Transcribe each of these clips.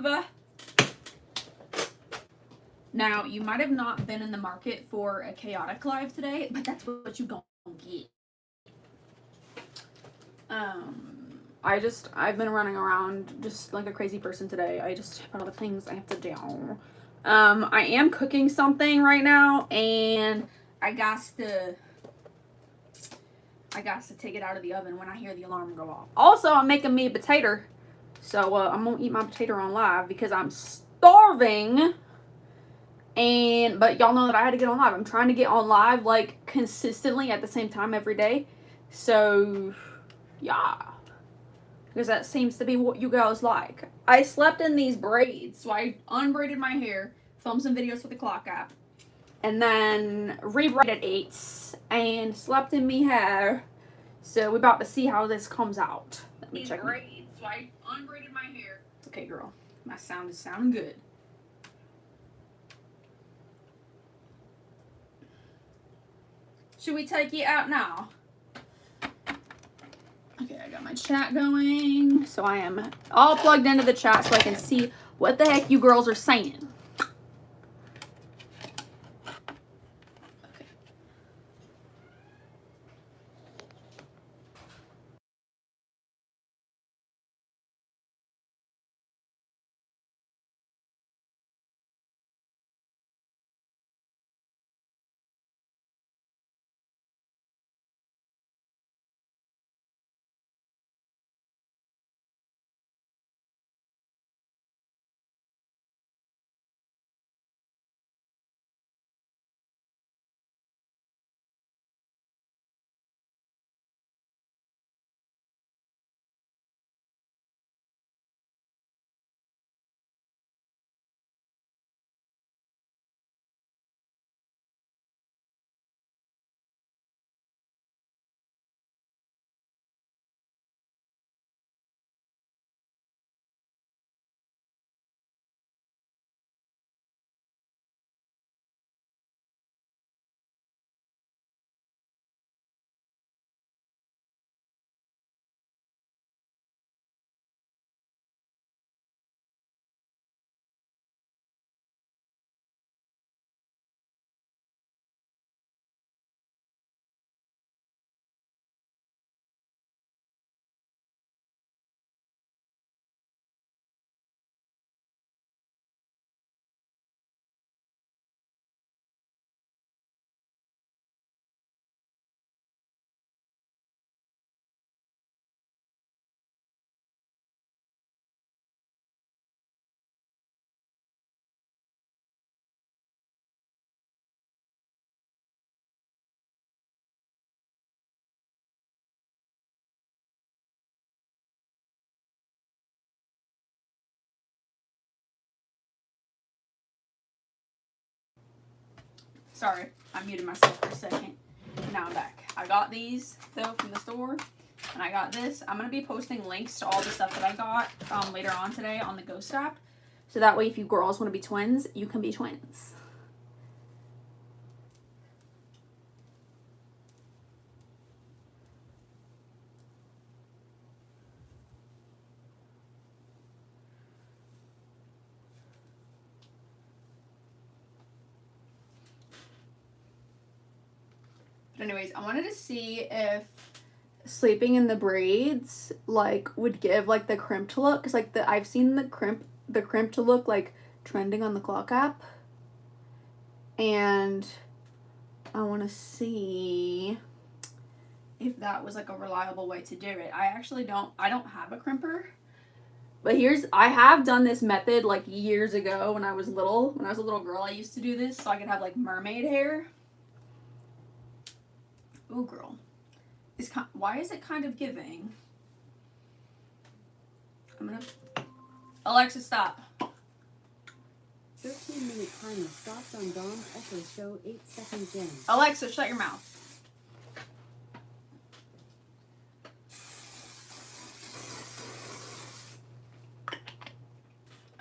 live. Now, you might have not been in the market for a chaotic live today, but that's what you gonna get. I've been running around just like a crazy person today. I just have all the things I have to do. I am cooking something right now, and I got to take it out of the oven when I hear the alarm go off. Also, I'm making me a potato, so I'm gonna eat my potato on live because I'm starving. But y'all know that I had to get on live. I'm trying to get on live like consistently at the same time every day. So yeah, because that seems to be what you guys like. I slept in these braids, so I unbraided my hair, filmed some videos with the clock app, and then rebraided 8 and slept in me hair. So we're about to see how this comes out. Let me check. Braids, so I unbraided my hair. Okay, girl, my sound is sounding good. Should we take you out now? Okay, I got my chat going. So I am all plugged into the chat so I can see what the heck you girls are saying. Okay. Sorry, I muted myself for a second. Now I'm back. I got these, though, from the store. And I got this. I'm going to be posting links to all the stuff that I got later on today on the Ghost app. So that way, if you girls want to be twins, you can be twins. But anyways, I wanted to see if sleeping in the braids like would give like the crimped look, because like I've seen the crimped look like trending on the clock app, and I want to see if that was like a reliable way to do it. I don't have a crimper, but I have done this method like years ago when I was a little girl. I used to do this so I could have like mermaid hair. Ooh, girl. Why is it kind of giving? Alexa, stop. 13-minute timer stops on Dom's Echo Show 8 seconds in. Alexa, shut your mouth.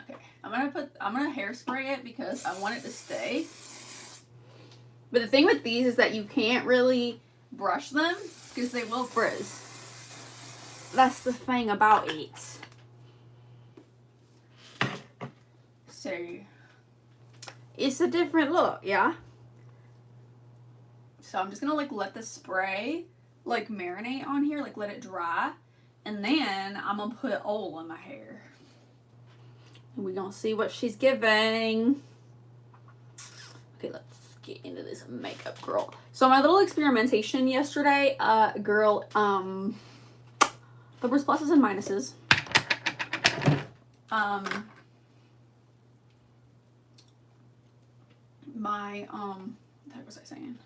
Okay, I'm gonna hairspray it because I want it to stay. But the thing with these is that you can't really brush them because they will frizz. That's the thing about 8. So it's a different look, yeah? So I'm just gonna like let the spray like marinate on here, like let it dry. And then I'm gonna put oil in my hair. And we're gonna see what she's giving. Okay, let's get into this makeup, girl. So my little experimentation yesterday, girl, there's pluses and minuses. What was I saying?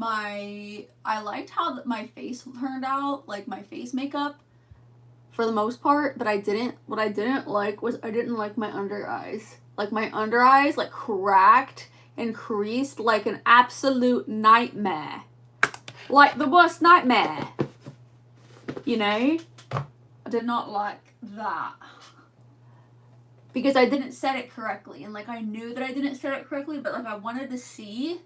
I liked how my face turned out, like my face makeup, for the most part, but what I didn't like was I didn't like my under eyes. Like my under eyes, like cracked and creased like an absolute nightmare. Like the worst nightmare. You know? I did not like that. Because I didn't set it correctly. And like I knew that I didn't set it correctly, but like I wanted to see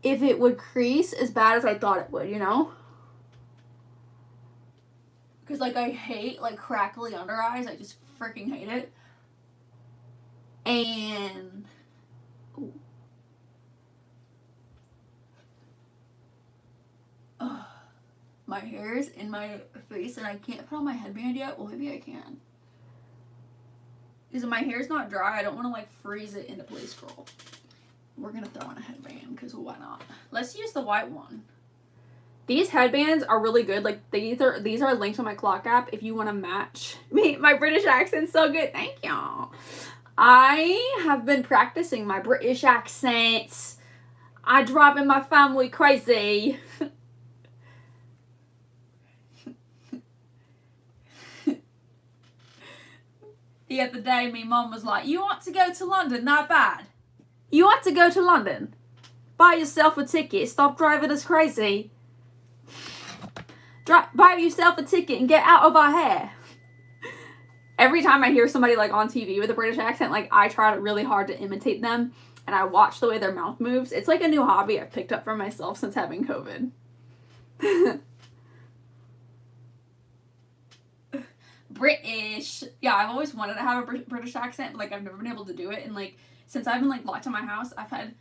if it would crease as bad as I thought it would, you know? Because like I hate like crackly under eyes. I just freaking hate it. And my hair's in my face and I can't put on my headband yet. Well, maybe I can. Because my hair's not dry, I don't want to like freeze it into place, girl. We're gonna throw in a headband because why not? Let's use the white one. These headbands are really good. Like these are linked on my clock app if you want to match me. My British accent's so good. Thank y'all. I have been practicing my British accents. I driving my family crazy. The other day, my mum was like, "You want to go to London? Not bad. You want to go to London? Buy yourself a ticket. Stop driving us crazy. Buy yourself a ticket and get out of our hair." Every time I hear somebody like on TV with a British accent, like I try really hard to imitate them and I watch the way their mouth moves. It's like a new hobby I've picked up for myself since having COVID. British. Yeah, I've always wanted to have a British accent, but like I've never been able to do it. And like since I've been like locked in my house, I've had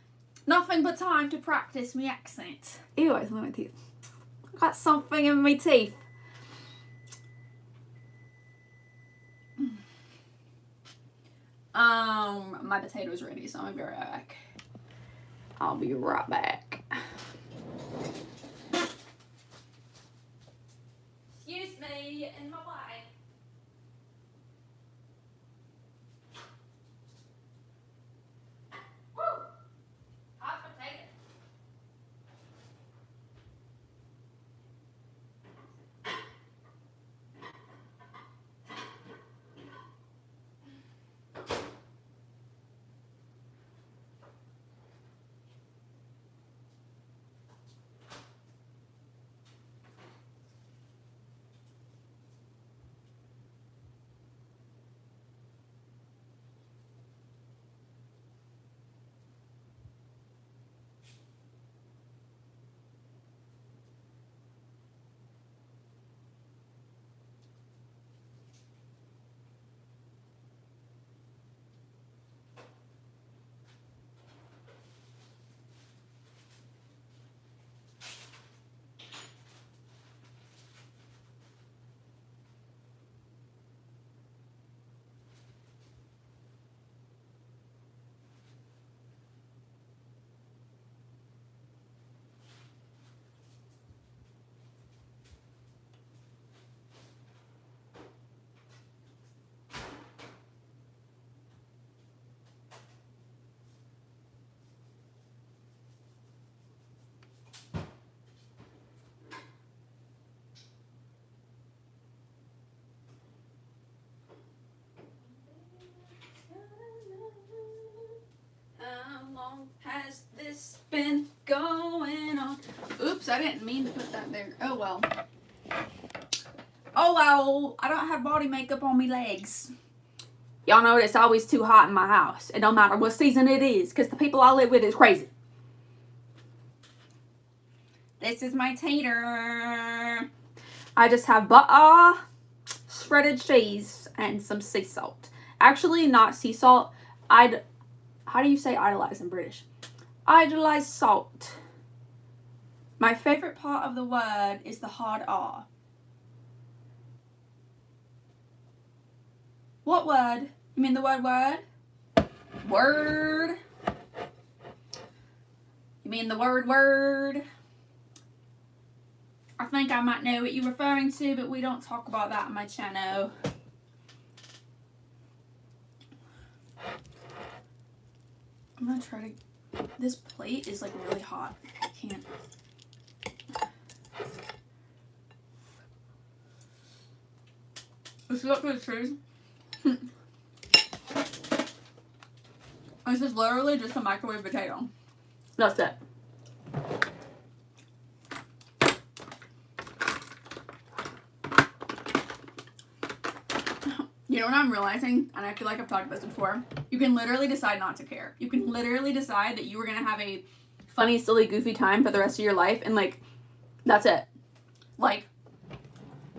nothing but time to practice my accent. Ew, I smell my teeth. I got something in my teeth. My potato's ready, so I'll be right back. I'll be right back. Excuse me, in my way. Woo! Hot potato. How long has this been going on? Oops, I didn't mean to put that there. Oh well. Oh well, I don't have body makeup on my legs. Y'all know it's always too hot in my house. It don't matter what season it is, because the people I live with is crazy. This is my tater. I just have butter, shredded cheese, and some sea salt. Actually, not sea salt. How do you say idolize in British? Idolize salt. My favorite part of the word is the hard R. What word? You mean the word word? Word. You mean the word word? I think I might know what you're referring to, but we don't talk about that on my channel. I'm gonna try to... This plate is like really hot. I can't... This is what the truth. This is literally just a microwave potato. That's it. You know what I'm realizing? And I feel like I've talked about this before. You can literally decide not to care. You can literally decide that you were going to have a funny, silly, goofy time for the rest of your life. And, like, that's it. Like,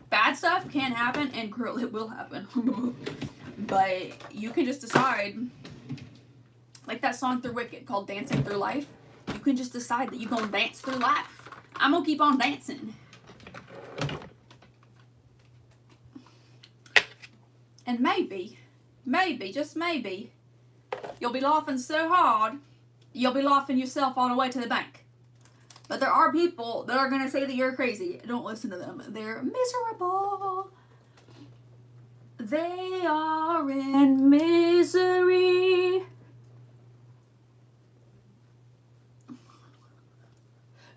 bad stuff can happen. And, girl, it will happen. But you can just decide. Like that song through Wicked called Dancing Through Life. You can just decide that you're going to dance through life. I'm going to keep on dancing. And maybe, just maybe, you'll be laughing so hard, you'll be laughing yourself all the way to the bank. But there are people that are going to say that you're crazy. Don't listen to them. They're miserable. They are in misery.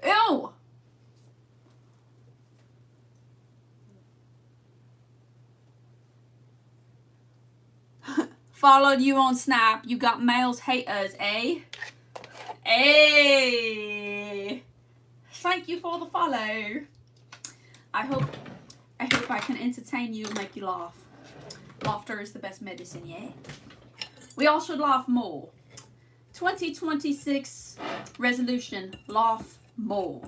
Ew! Followed you on Snap. You got males haters, eh? Hey! Thank you for the follow. I hope I can entertain you and make you laugh. Laughter is the best medicine, yeah? We all should laugh more. 2026 resolution, laugh more.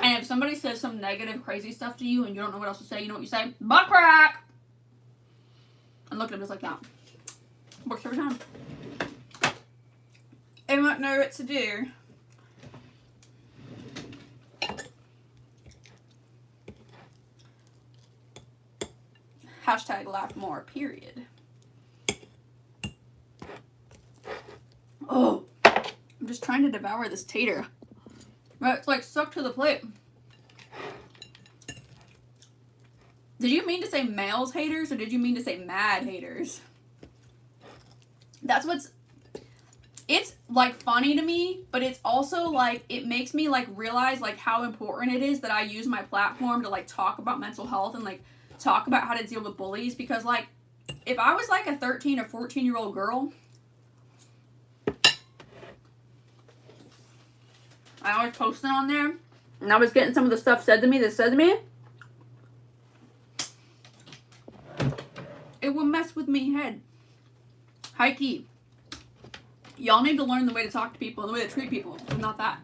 And if somebody says some negative, crazy stuff to you and you don't know what else to say, you know what you say? Butt crack! And look at them just like that. Works every time. I won't know what to do. Hashtag laugh more, period. Oh, I'm just trying to devour this tater. But it's like stuck to the plate. Did you mean to say males haters or did you mean to say mad haters? That's what's... It's like funny to me, but it's also like it makes me like realize like how important it is that I use my platform to like talk about mental health and like talk about how to deal with bullies, because like if I was like a 13 or 14-year-old girl, I was posting on there and I was getting some of the stuff said to me, it would mess with me head. High key. Y'all need to learn the way to talk to people and the way to treat people. Not that.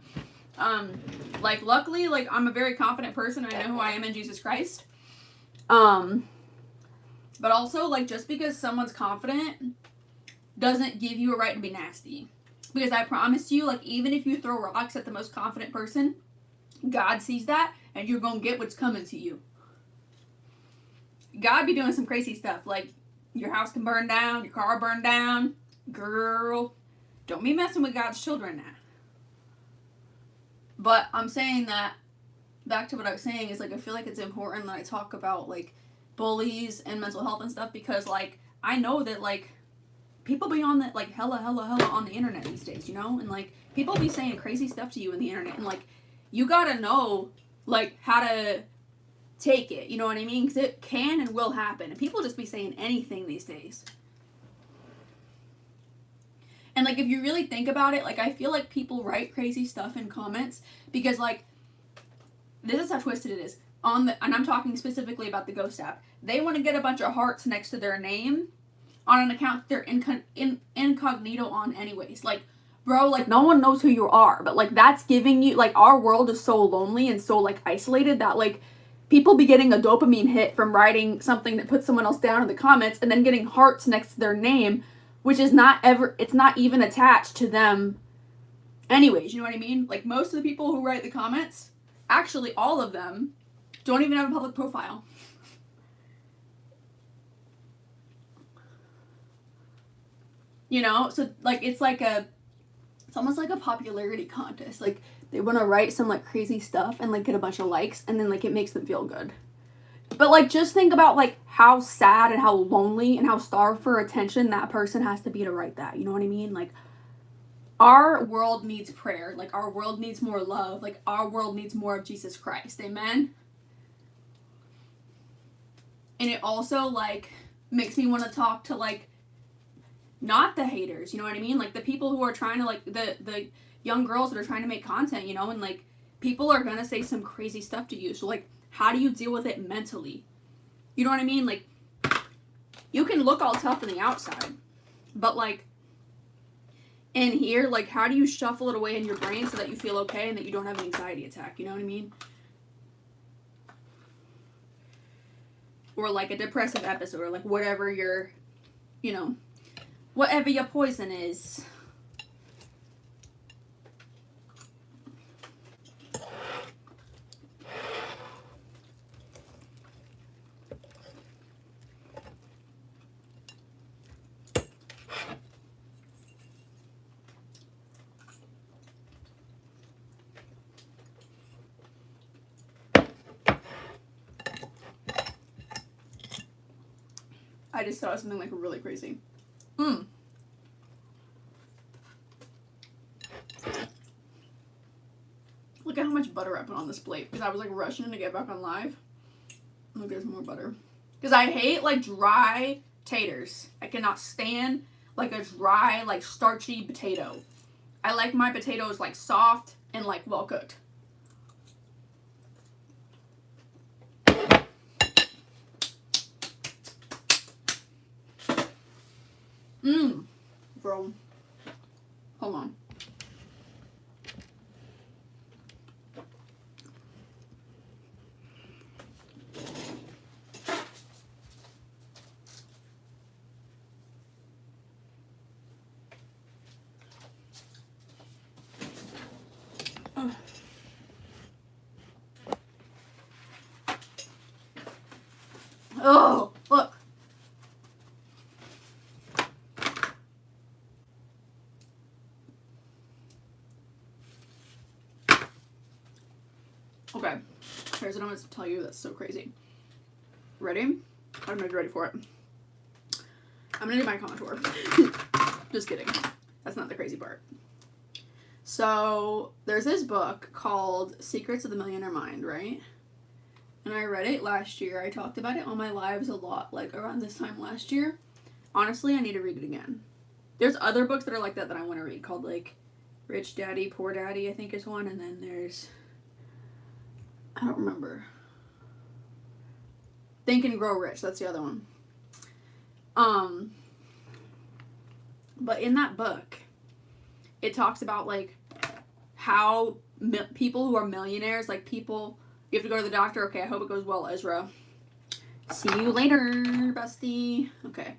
Like, luckily, like, I'm a very confident person. I know who I am in Jesus Christ. But also, like, just because someone's confident doesn't give you a right to be nasty. Because I promise you, like, even if you throw rocks at the most confident person, God sees that, and you're gonna get what's coming to you. God be doing some crazy stuff. Like, your house can burn down, your car burn down. Girl, don't be messing with God's children now. But I'm saying that, back to what I was saying, is, like, I feel like it's important that I talk about, like, bullies and mental health and stuff, because, like, I know that, like, people be on that, like, hella on the internet these days, you know? And, like, people be saying crazy stuff to you in the internet, and, like, you gotta know, like, how to take it, you know what I mean? Because it can and will happen, and people just be saying anything these days. And, like, if you really think about it, like, I feel like people write crazy stuff in comments because, like, this is how twisted it is. And I'm talking specifically about the Ghost app. They want to get a bunch of hearts next to their name on an account they're incognito on anyways. Like, bro, like, no one knows who you are. But, like, that's giving you, like, our world is so lonely and so, like, isolated that, like, people be getting a dopamine hit from writing something that puts someone else down in the comments and then getting hearts next to their name, which is it's not even attached to them anyways, you know what I mean? Like, most of the people who write the comments, actually all of them, don't even have a public profile. You know? So, like, it's almost like a popularity contest. Like, they want to write some, like, crazy stuff and, like, get a bunch of likes, and then, like, it makes them feel good. But, like, just think about, like, how sad and how lonely and how starved for attention that person has to be to write that. You know what I mean? Like, our world needs prayer. Like, our world needs more love. Like, our world needs more of Jesus Christ. Amen? And it also, like, makes me want to talk to, like, not the haters, you know what I mean? Like, the people who are trying to, like, the young girls that are trying to make content, you know? And, like, people are gonna say some crazy stuff to you. So, like, how do you deal with it mentally? You know what I mean? Like, you can look all tough on the outside, but, like, in here, like, how do you shuffle it away in your brain so that you feel okay and that you don't have an anxiety attack? You know what I mean? Or, like, a depressive episode, or, like, whatever your, you know, whatever your poison is. I just thought of something, like, really crazy. Look at how much butter I put on this plate, because I was, like, rushing to get back on live. Look, there's more butter. Because I hate, like, dry taters. I cannot stand, like, a dry, like, starchy potato. I like my potatoes, like, soft and, like, well cooked. Bro. Hold on. Oh, look. Okay, here's what I'm going to tell you that's so crazy. Ready? I'm ready for it. I'm going to do my contour. Just kidding. That's not the crazy part. So, there's this book called Secrets of the Millionaire Mind, right? And I read it last year. I talked about it on my lives a lot, like, around this time last year. Honestly, I need to read it again. There's other books that are like that I want to read, called, like, Rich Daddy, Poor Daddy, I think is one. And then there's, I don't remember. Think and Grow Rich, that's the other one. But in that book, it talks about, like, how people who are millionaires, like, people, you have to go to the doctor. Okay, I hope it goes well, Ezra. See you later, bestie. Okay.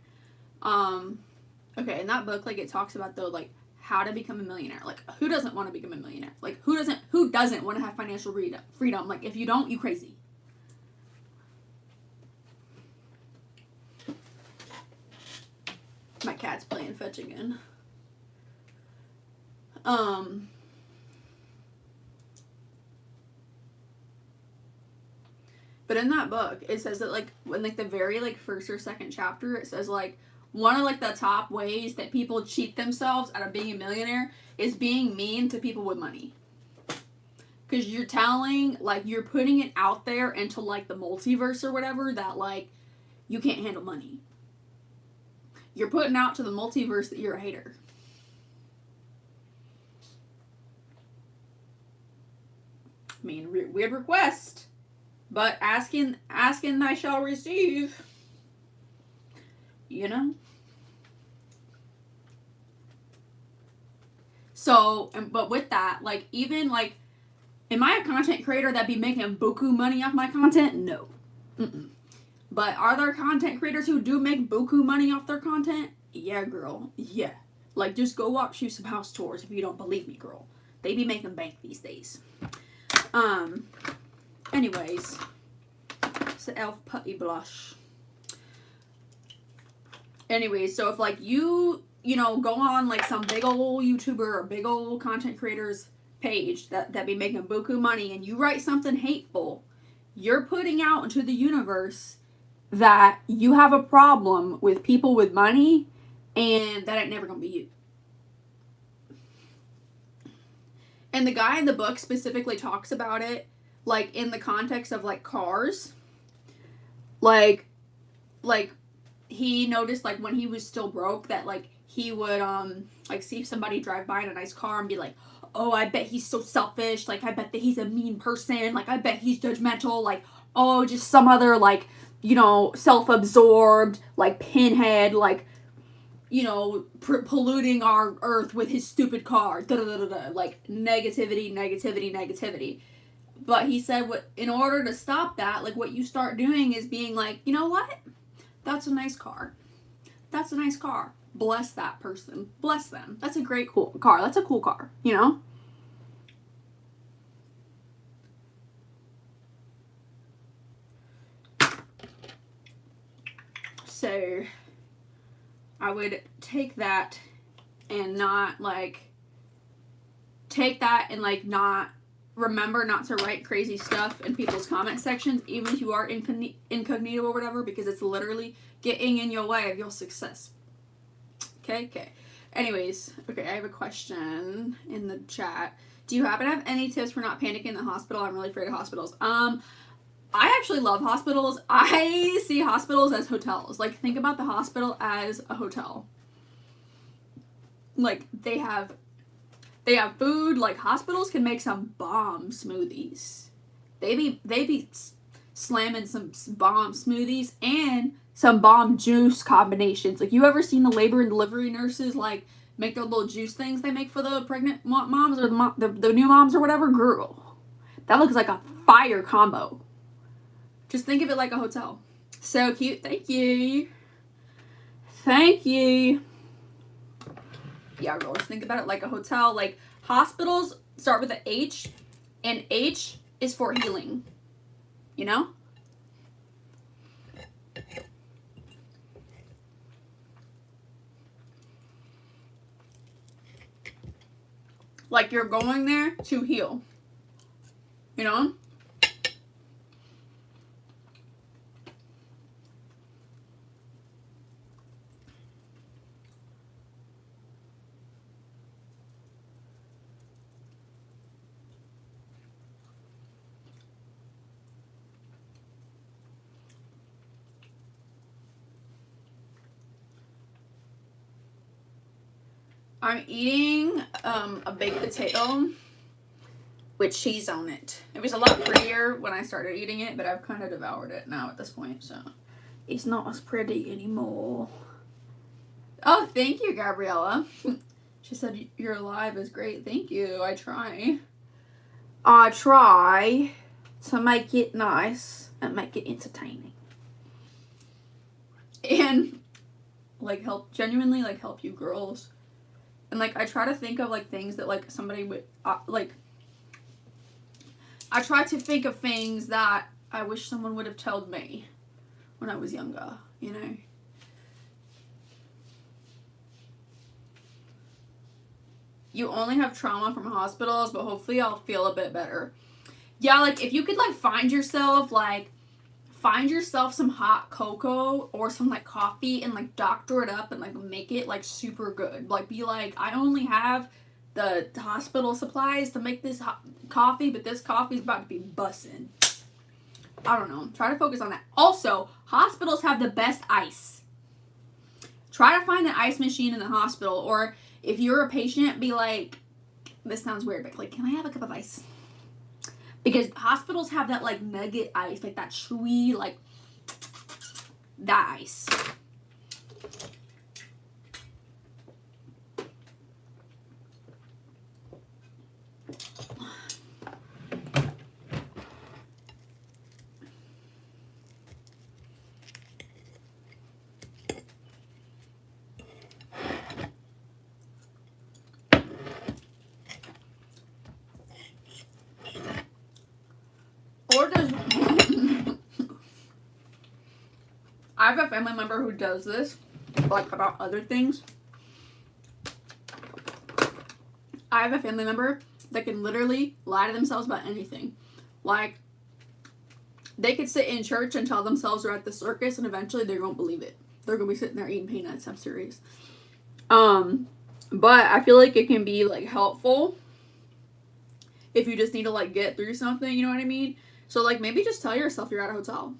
Okay, in that book, like, it talks about, though, like, how to become a millionaire. Like, who doesn't want to become a millionaire? Like, who doesn't want to have financial freedom? Like, if you don't, you crazy. My cat's playing fetch again. But in that book, it says that, like, when, like, the very, like, first or second chapter, it says, like, one of, like, the top ways that people cheat themselves out of being a millionaire is being mean to people with money. Because you're telling, like, you're putting it out there into, like, the multiverse or whatever that, like, you can't handle money. You're putting out to the multiverse that you're a hater. I mean, weird request. But asking thy shall receive. You know? So, but with that, like, even, like, Am I a content creator that be making buku money off my content? No. Mm-mm. But are there content creators who do make buku money off their content? Yeah, girl. Yeah. Like, just go watch you some house tours if you don't believe me, girl. They be making bank these days. Anyways. It's the Elf Putty Blush. Anyways, so if, like, you know, go on, like, some big old YouTuber or big old content creator's page that be making buku money and you write something hateful, you're putting out into the universe that you have a problem with people with money and that ain't never gonna be you. And the guy in the book specifically talks about it, like, in the context of, like, cars. Like, he noticed, like, when he was still broke that, like, he would, like, see somebody drive by in a nice car and be like, oh, I bet he's so selfish, like, I bet that he's a mean person, like, I bet he's judgmental, like, oh, just some other, like, you know, self-absorbed, like, pinhead, like, you know, polluting our earth with his stupid car, da-da-da-da-da, like, negativity, negativity, negativity. But he said, in order to stop that, like, what you start doing is being like, you know what? That's a nice car. That's a nice car. Bless that person. Bless them. That's a great cool car. That's a cool car, you know? So, I would take that and not, like, not remember not to write crazy stuff in people's comment sections, even if you are incognito or whatever, because it's literally getting in your way of your success. Okay. Anyways, okay, I have a question in the chat. Do you happen to have any tips for not panicking in the hospital? I'm really afraid of hospitals. I actually love hospitals. I see hospitals as hotels. Like, think about the hospital as a hotel. Like, they have food. Like, hospitals can make some bomb smoothies. They be slamming some bomb smoothies and some bomb juice combinations. Like, you ever seen the labor and delivery nurses, like, make their little juice things they make for the pregnant moms or the new moms or whatever? Girl, that looks like a fire combo. Just think of it like a hotel. So cute. Thank you. Yeah, girl, just think about it like a hotel. Like, hospitals start with an H, and H is for healing. You know? Like, you're going there to heal. You know? I'm eating a baked potato with cheese on it. It was a lot prettier when I started eating it, but I've kind of devoured it now at this point, so it's not as pretty anymore. Oh, thank you, Gabriella. She said your live is great. Thank you. I try to make it nice and make it entertaining. And, like, genuinely help you girls. And, like, I try to think of, like, things that, like, somebody would, like, I try to think of things that I wish someone would have told me when I was younger, you know? You only have trauma from hospitals, but hopefully I'll feel a bit better. Yeah, like, if you could, like, find yourself some hot cocoa or some, like, coffee and, like, doctor it up and, like, make it, like, super good. Like, be like, I only have the hospital supplies to make this coffee, but this coffee's about to be bussin'. I don't know. Try to focus on that. Also, hospitals have the best ice. Try to find an ice machine in the hospital, or if you're a patient, be like, this sounds weird, but, like, can I have a cup of ice? Because hospitals have that, like, nugget ice, like, that chewy, like, that ice. I have a family member who does this, like, about other things. I have a family member that can literally lie to themselves about anything. Like, they could sit in church and tell themselves they're at the circus, and eventually they won't believe it. They're gonna be sitting there eating peanuts. I'm serious. But I feel like it can be, like, helpful if you just need to, like, get through something, you know what I mean? So, like, maybe just tell yourself you're at a hotel.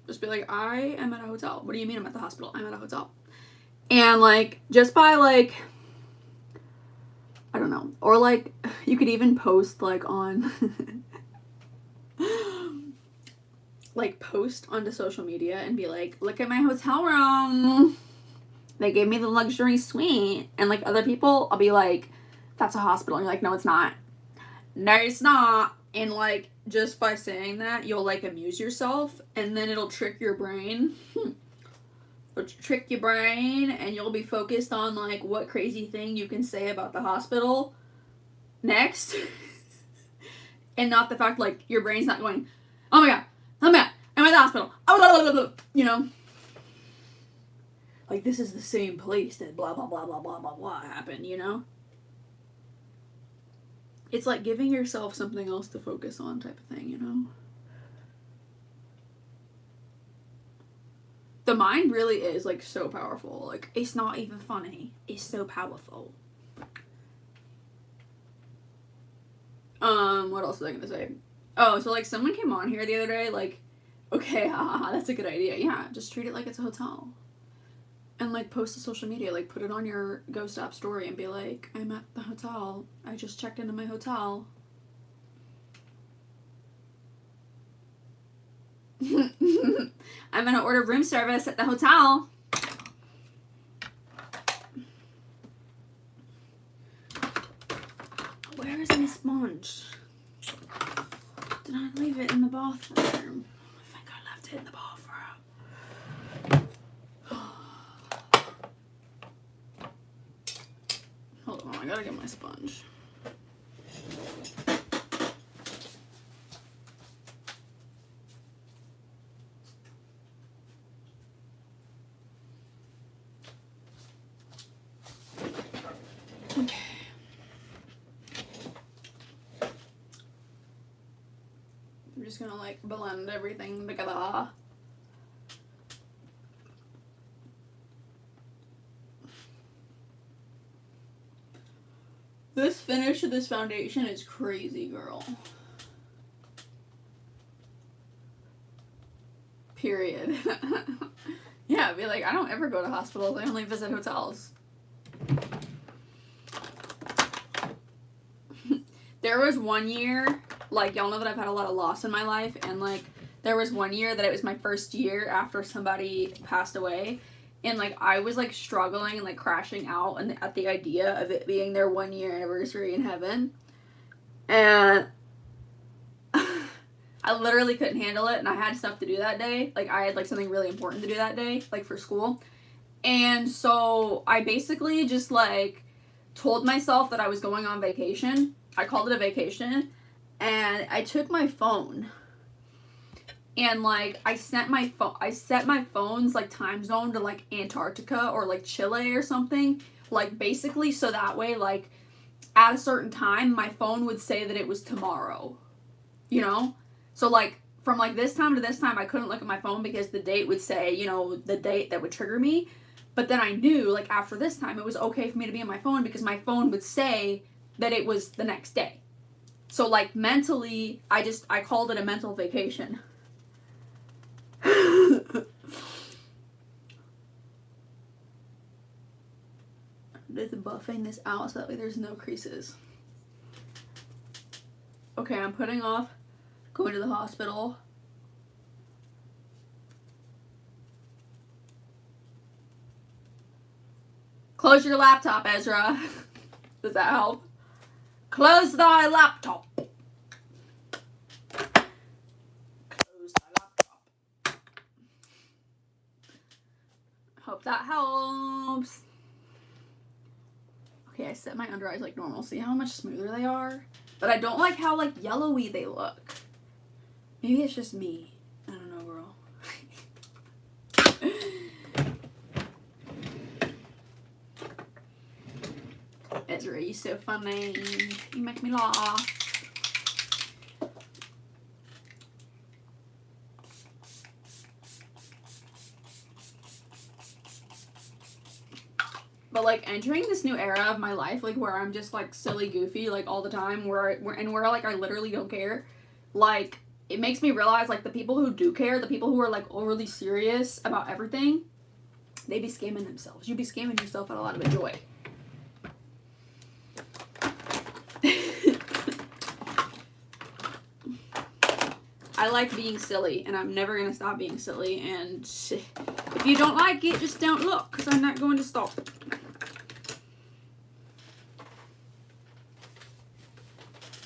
Just be like, I am at a hotel. What do you mean I'm at the hospital? I'm at a hotel. And, like, just by, like, I don't know. Or, like, you could even post, like, on, like, post onto social media and be like, look at my hotel room. They gave me the luxury suite. And, like, other people, I'll be like, that's a hospital. And you're like, no, it's not. No, it's not. And, like, just by saying that, you'll, like, amuse yourself. And then it'll trick your brain. It'll trick your brain. And you'll be focused on, like, what crazy thing you can say about the hospital next. And not the fact, like, your brain's not going, oh my god, I'm at the hospital. You know? Like, this is the same place that blah, blah, blah, blah, blah, blah, blah happened, you know? It's like giving yourself something else to focus on type of thing, you know? The mind really is, like, so powerful. Like, it's not even funny. It's so powerful. What else was I gonna say? Oh, so, like, someone came on here the other day, like, okay, haha, that's a good idea. Yeah, just treat it like it's a hotel. And, like, post to social media, like, put it on your Ghost App story and be like, I'm at the hotel. I just checked into my hotel. I'm gonna order room service at the hotel. Where is my sponge? Did I leave it in the bathroom? I think I left it in the bathroom. Hold on, I gotta get my sponge. Okay. I'm just gonna, like, blend everything together. This finish of this foundation is crazy, girl. Period. Yeah, be like, I don't ever go to hospitals. I only visit hotels. There was one year, like, y'all know that I've had a lot of loss in my life, and, like, there was one year that it was my first year after somebody passed away, and, like, I was, like, struggling and, like, crashing out at the idea of it being their 1 year anniversary in heaven, and I literally couldn't handle it, and I had stuff to do that day. Like, I had, like, something really important to do that day, like, for school, and so I basically just, like, told myself that I was going on vacation. I called it a vacation, and I took my phone, and, like, I set my phone's, like, time zone to, like, Antarctica or, like, Chile or something, like, basically so that way, like, at a certain time, my phone would say that it was tomorrow, you know? So, like, from, like, this time to this time, I couldn't look at my phone because the date would say, you know, the date that would trigger me, but then I knew, like, after this time, it was okay for me to be on my phone because my phone would say that it was the next day. So, like, mentally, I called it a mental vacation. Just buffing this out so that way there's no creases. Okay, I'm putting off going to the hospital. Close your laptop, Ezra. Does that help? Close thy laptop. Close thy laptop. Hope that helps. Okay, I set my under eyes like normal. See how much smoother they are? But I don't like how, like, yellowy they look. Maybe it's just me. I don't know, girl. you're so funny. You make me laugh. But like entering this new era of my life, like where I'm just like silly goofy like all the time, where like I literally don't care, like it makes me realize like the people who do care, the people who are like overly serious about everything, they be scamming themselves. You be scamming yourself out of a lot of joy. I like being silly, and I'm never gonna stop being silly. And if you don't like it, just don't look, because I'm not going to stop.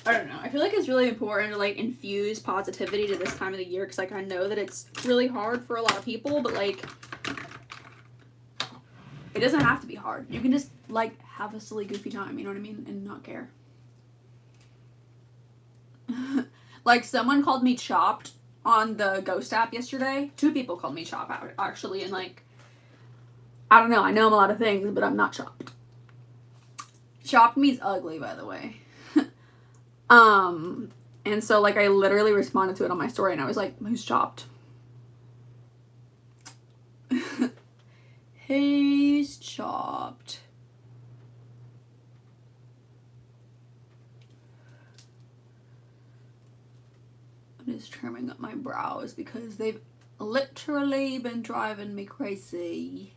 I don't know. I feel like it's really important to like infuse positivity to this time of the year, because like I know that it's really hard for a lot of people, but like it doesn't have to be hard. You can just like have a silly goofy time, you know what I mean, and not care. Like someone called me chopped on the Ghost app yesterday. 2 people called me chopped out actually, and like I don't know, I know I'm a lot of things, but I'm not chopped. Chopped means ugly, by the way. And so like I literally responded to it on my story, and I was like, who's chopped? Who's chopped? I'm just trimming up my brows because they've literally been driving me crazy.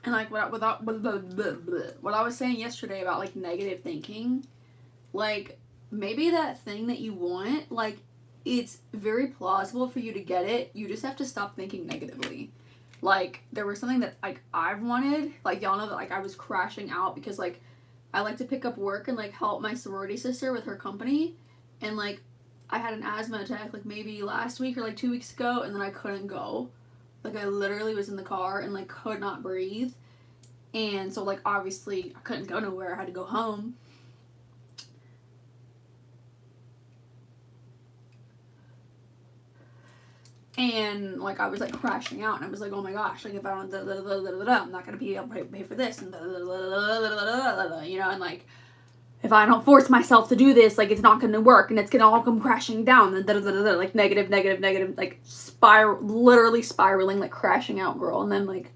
And like what I was saying yesterday about like negative thinking, like maybe that thing that you want, like it's very plausible for you to get it. You just have to stop thinking negatively. Like there was something that like I've wanted, like y'all know that like I was crashing out because like I like to pick up work and like help my sorority sister with her company, and like I had an asthma attack like maybe last week or like 2 weeks ago, and then I couldn't go. Like I literally was in the car and like could not breathe. And so like obviously I couldn't go nowhere. I had to go home. And like I was like crashing out, and I was like, oh my gosh, like if I don't I'm not gonna be able to pay for this, and you know, and like if I don't force myself to do this, like it's not gonna work, and it's gonna all come crashing down, and like negative, like literally spiraling, like crashing out, girl. And then like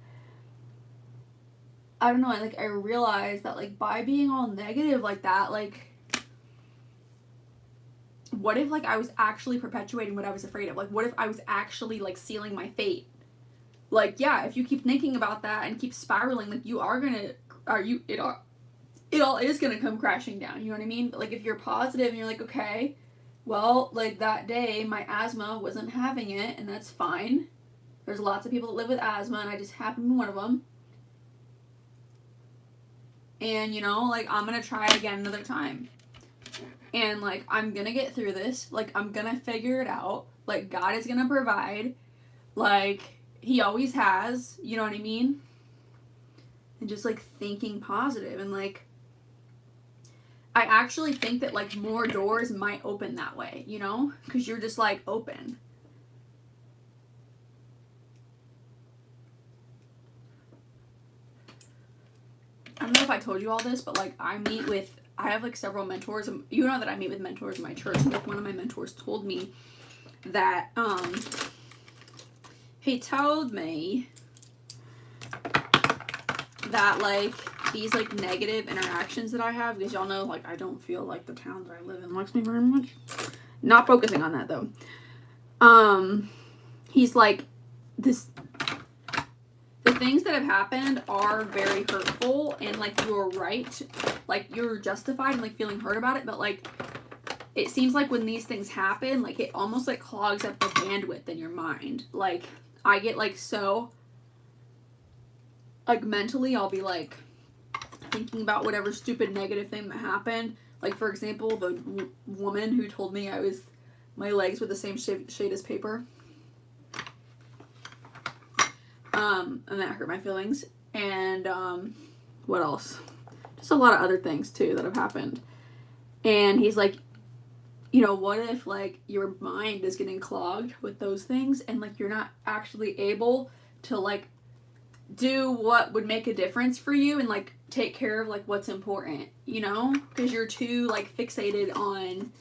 I don't know, like I realized that like by being all negative like that, like what if like I was actually perpetuating what I was afraid of? Like what if I was actually like sealing my fate? Like yeah, if you keep thinking about that and keep spiraling, like it all is gonna come crashing down, you know what I mean? But like if you're positive and you're like, okay, well, like that day my asthma wasn't having it, and that's fine. There's lots of people that live with asthma, and I just happen to be one of them. And you know, like I'm gonna try again another time. And like I'm gonna get through this. Like I'm gonna figure it out. Like God is gonna provide. Like he always has, you know what I mean? And just like thinking positive, and like I actually think that like more doors might open that way, you know? Because you're just like open. I don't know if I told you all this, but like I have like several mentors. You know that I meet with mentors in my church. Like one of my mentors told me that he told me that like these like negative interactions that I have, because y'all know like I don't feel like the town that I live in likes me very much. Not focusing on that though. He's like the things that have happened are very hurtful, and like you're right, like you're justified in like feeling hurt about it, but like it seems like when these things happen, like it almost like clogs up the bandwidth in your mind. Like I get like so like mentally I'll be like thinking about whatever stupid negative thing that happened Like, for example, the woman who told me my legs were the same shade as paper. And that hurt my feelings. And, what else? Just a lot of other things, too, that have happened. And he's like, you know, what if, like, your mind is getting clogged with those things and, like, you're not actually able to, like, do what would make a difference for you and, like, take care of, like, what's important, you know? Because you're too, like, fixated on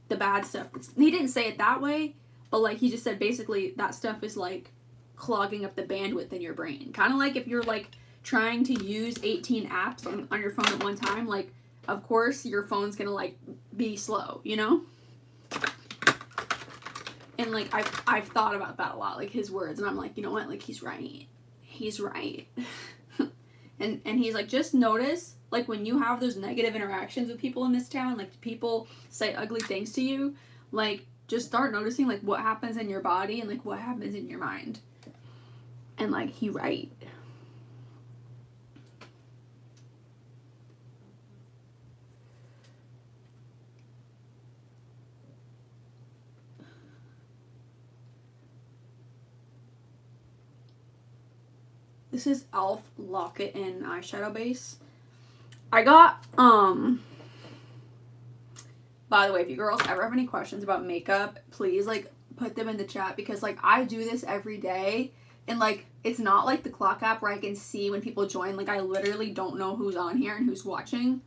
the bad stuff. He didn't say it that way, but, like, he just said basically that stuff is, like, clogging up the bandwidth in your brain. Kind of like if you're, like, trying to use 18 apps on your phone at one time, like, of course your phone's gonna, like, be slow, you know? And, like, I've thought about that a lot, like, his words, and I'm like, you know what, like, he's right. He's right. and he's like, just notice, like, when you have those negative interactions with people in this town, like, people say ugly things to you, like, just start noticing, like, what happens in your body and, like, what happens in your mind. And, like, he right. This is e.l.f. Lock-It in eyeshadow base. I got, by the way, if you girls ever have any questions about makeup, please, like, put them in the chat, because, like, I do this every day, and, like, it's not like the clock app where I can see when people join. Like, I literally don't know who's on here and who's watching.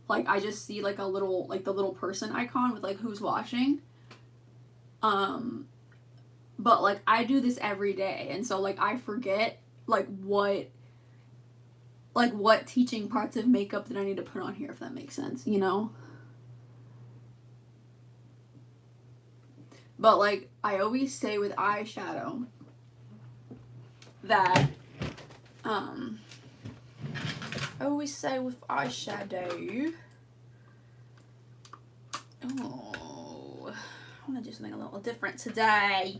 Like, I just see, like, a little, like, the little person icon with, like, who's watching. But, like, I do this every day, and so, like, I forget, like, what teaching parts of makeup that I need to put on here, if that makes sense, you know? But, like, I always say with eyeshadow that, I always say with eyeshadow, oh, I want to do something a little different today,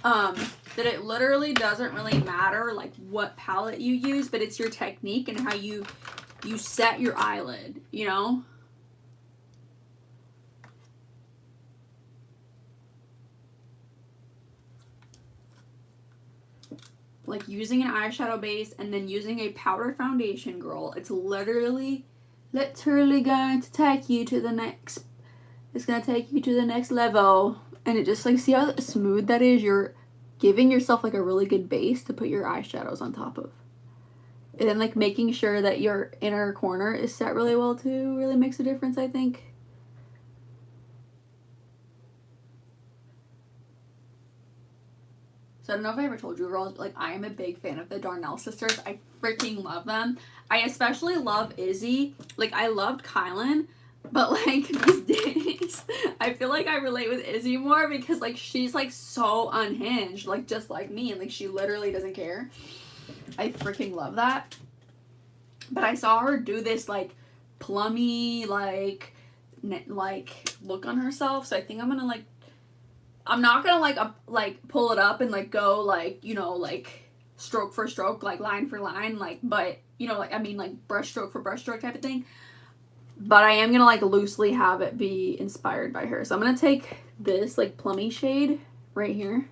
that it literally doesn't really matter, like, what palette you use, but it's your technique and how you set your eyelid, you know? Like, using an eyeshadow base and then using a powder foundation, girl, it's literally going to take you to the next, it's going to take you to the next level. And it just, like, see how smooth that is? You're giving yourself, like, a really good base to put your eyeshadows on top of. And then, like, making sure that your inner corner is set really well, too, really makes a difference, I think. So I don't know if I ever told you girls, but, like, I am a big fan of the Darnell sisters. I freaking love them. I especially love Izzy. Like, I loved Kylan, but, like, these days, I feel like I relate with Izzy more because, like, she's, like, so unhinged, like, just like me, and, like, she literally doesn't care. I freaking love that. But I saw her do this, like, plummy, like, look on herself, so I think I'm gonna, like, I'm not gonna, like, pull it up and, like, go, like, you know, like, stroke for stroke, like, line for line, like, but, you know, like, I mean, like, brush stroke for brush stroke type of thing. But I am gonna, like, loosely have it be inspired by her. So I'm gonna take this, like, plummy shade right here.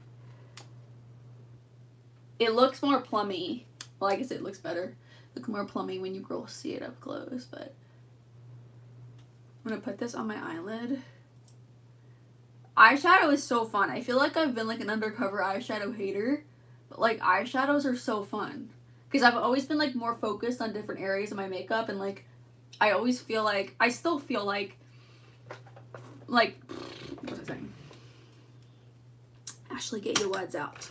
It looks more plummy. Well, I guess it looks better. Look more plummy when you girls see it up close, but I'm gonna put this on my eyelid. Eyeshadow is so fun. I feel like I've been, like, an undercover eyeshadow hater, but, like, eyeshadows are so fun. Because I've always been, like, more focused on different areas of my makeup, and, like, I always feel like, I still feel like, what was I saying? Ashley, get your words out.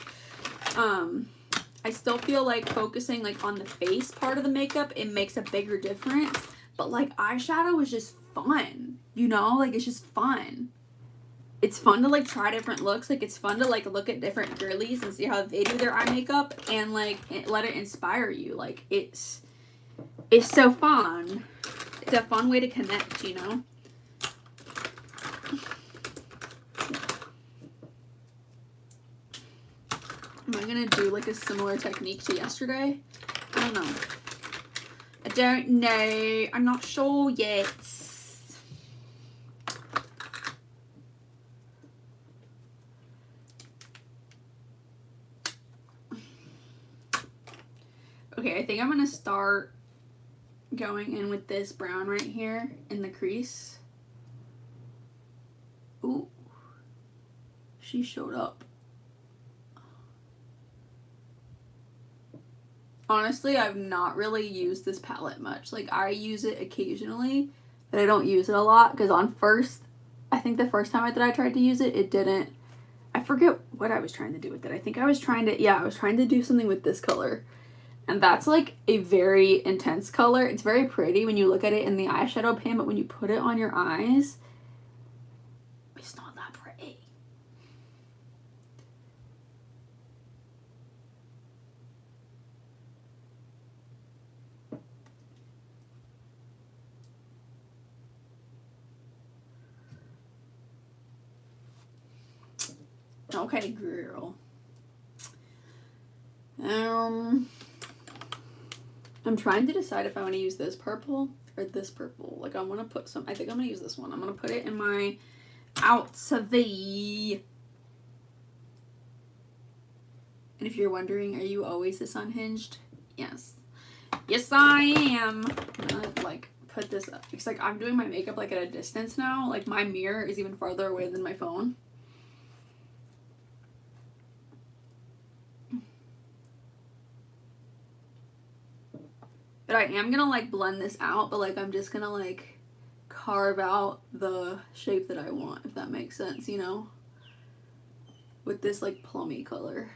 I still feel like focusing, like, on the face part of the makeup, it makes a bigger difference. But, like, eyeshadow is just fun, you know? Like, it's just fun. It's fun to, like, try different looks. Like, it's fun to, like, look at different girlies and see how they do their eye makeup and, like, let it inspire you. Like, it's so fun. It's a fun way to connect, you know? Am I gonna do, like, a similar technique to yesterday? I don't know. I don't know. I'm not sure yet. Okay, I think I'm gonna start going in with this brown right here in the crease. Ooh. She showed up. Honestly, I've not really used this palette much. Like, I use it occasionally, but I don't use it a lot because I think the first time that I tried to use it, it didn't. I forget what I was trying to do with it. I think I was trying to do something with this color. And that's like a very intense color. It's very pretty when you look at it in the eyeshadow pan, but when you put it on your eyes, it's not that pretty. Okay, girl. I'm trying to decide if I want to use this purple or this purple. Like, I want to put some, I think I'm going to use this one. I'm going to put it in my outfit. And if you're wondering, are you always this unhinged? Yes. Yes, I am. I'm going to, like, put this up. It's like I'm doing my makeup, like, at a distance now. Like, my mirror is even farther away than my phone. But I am gonna like blend this out, but like I'm just gonna like carve out the shape that I want, if that makes sense, you know? With this like plummy color.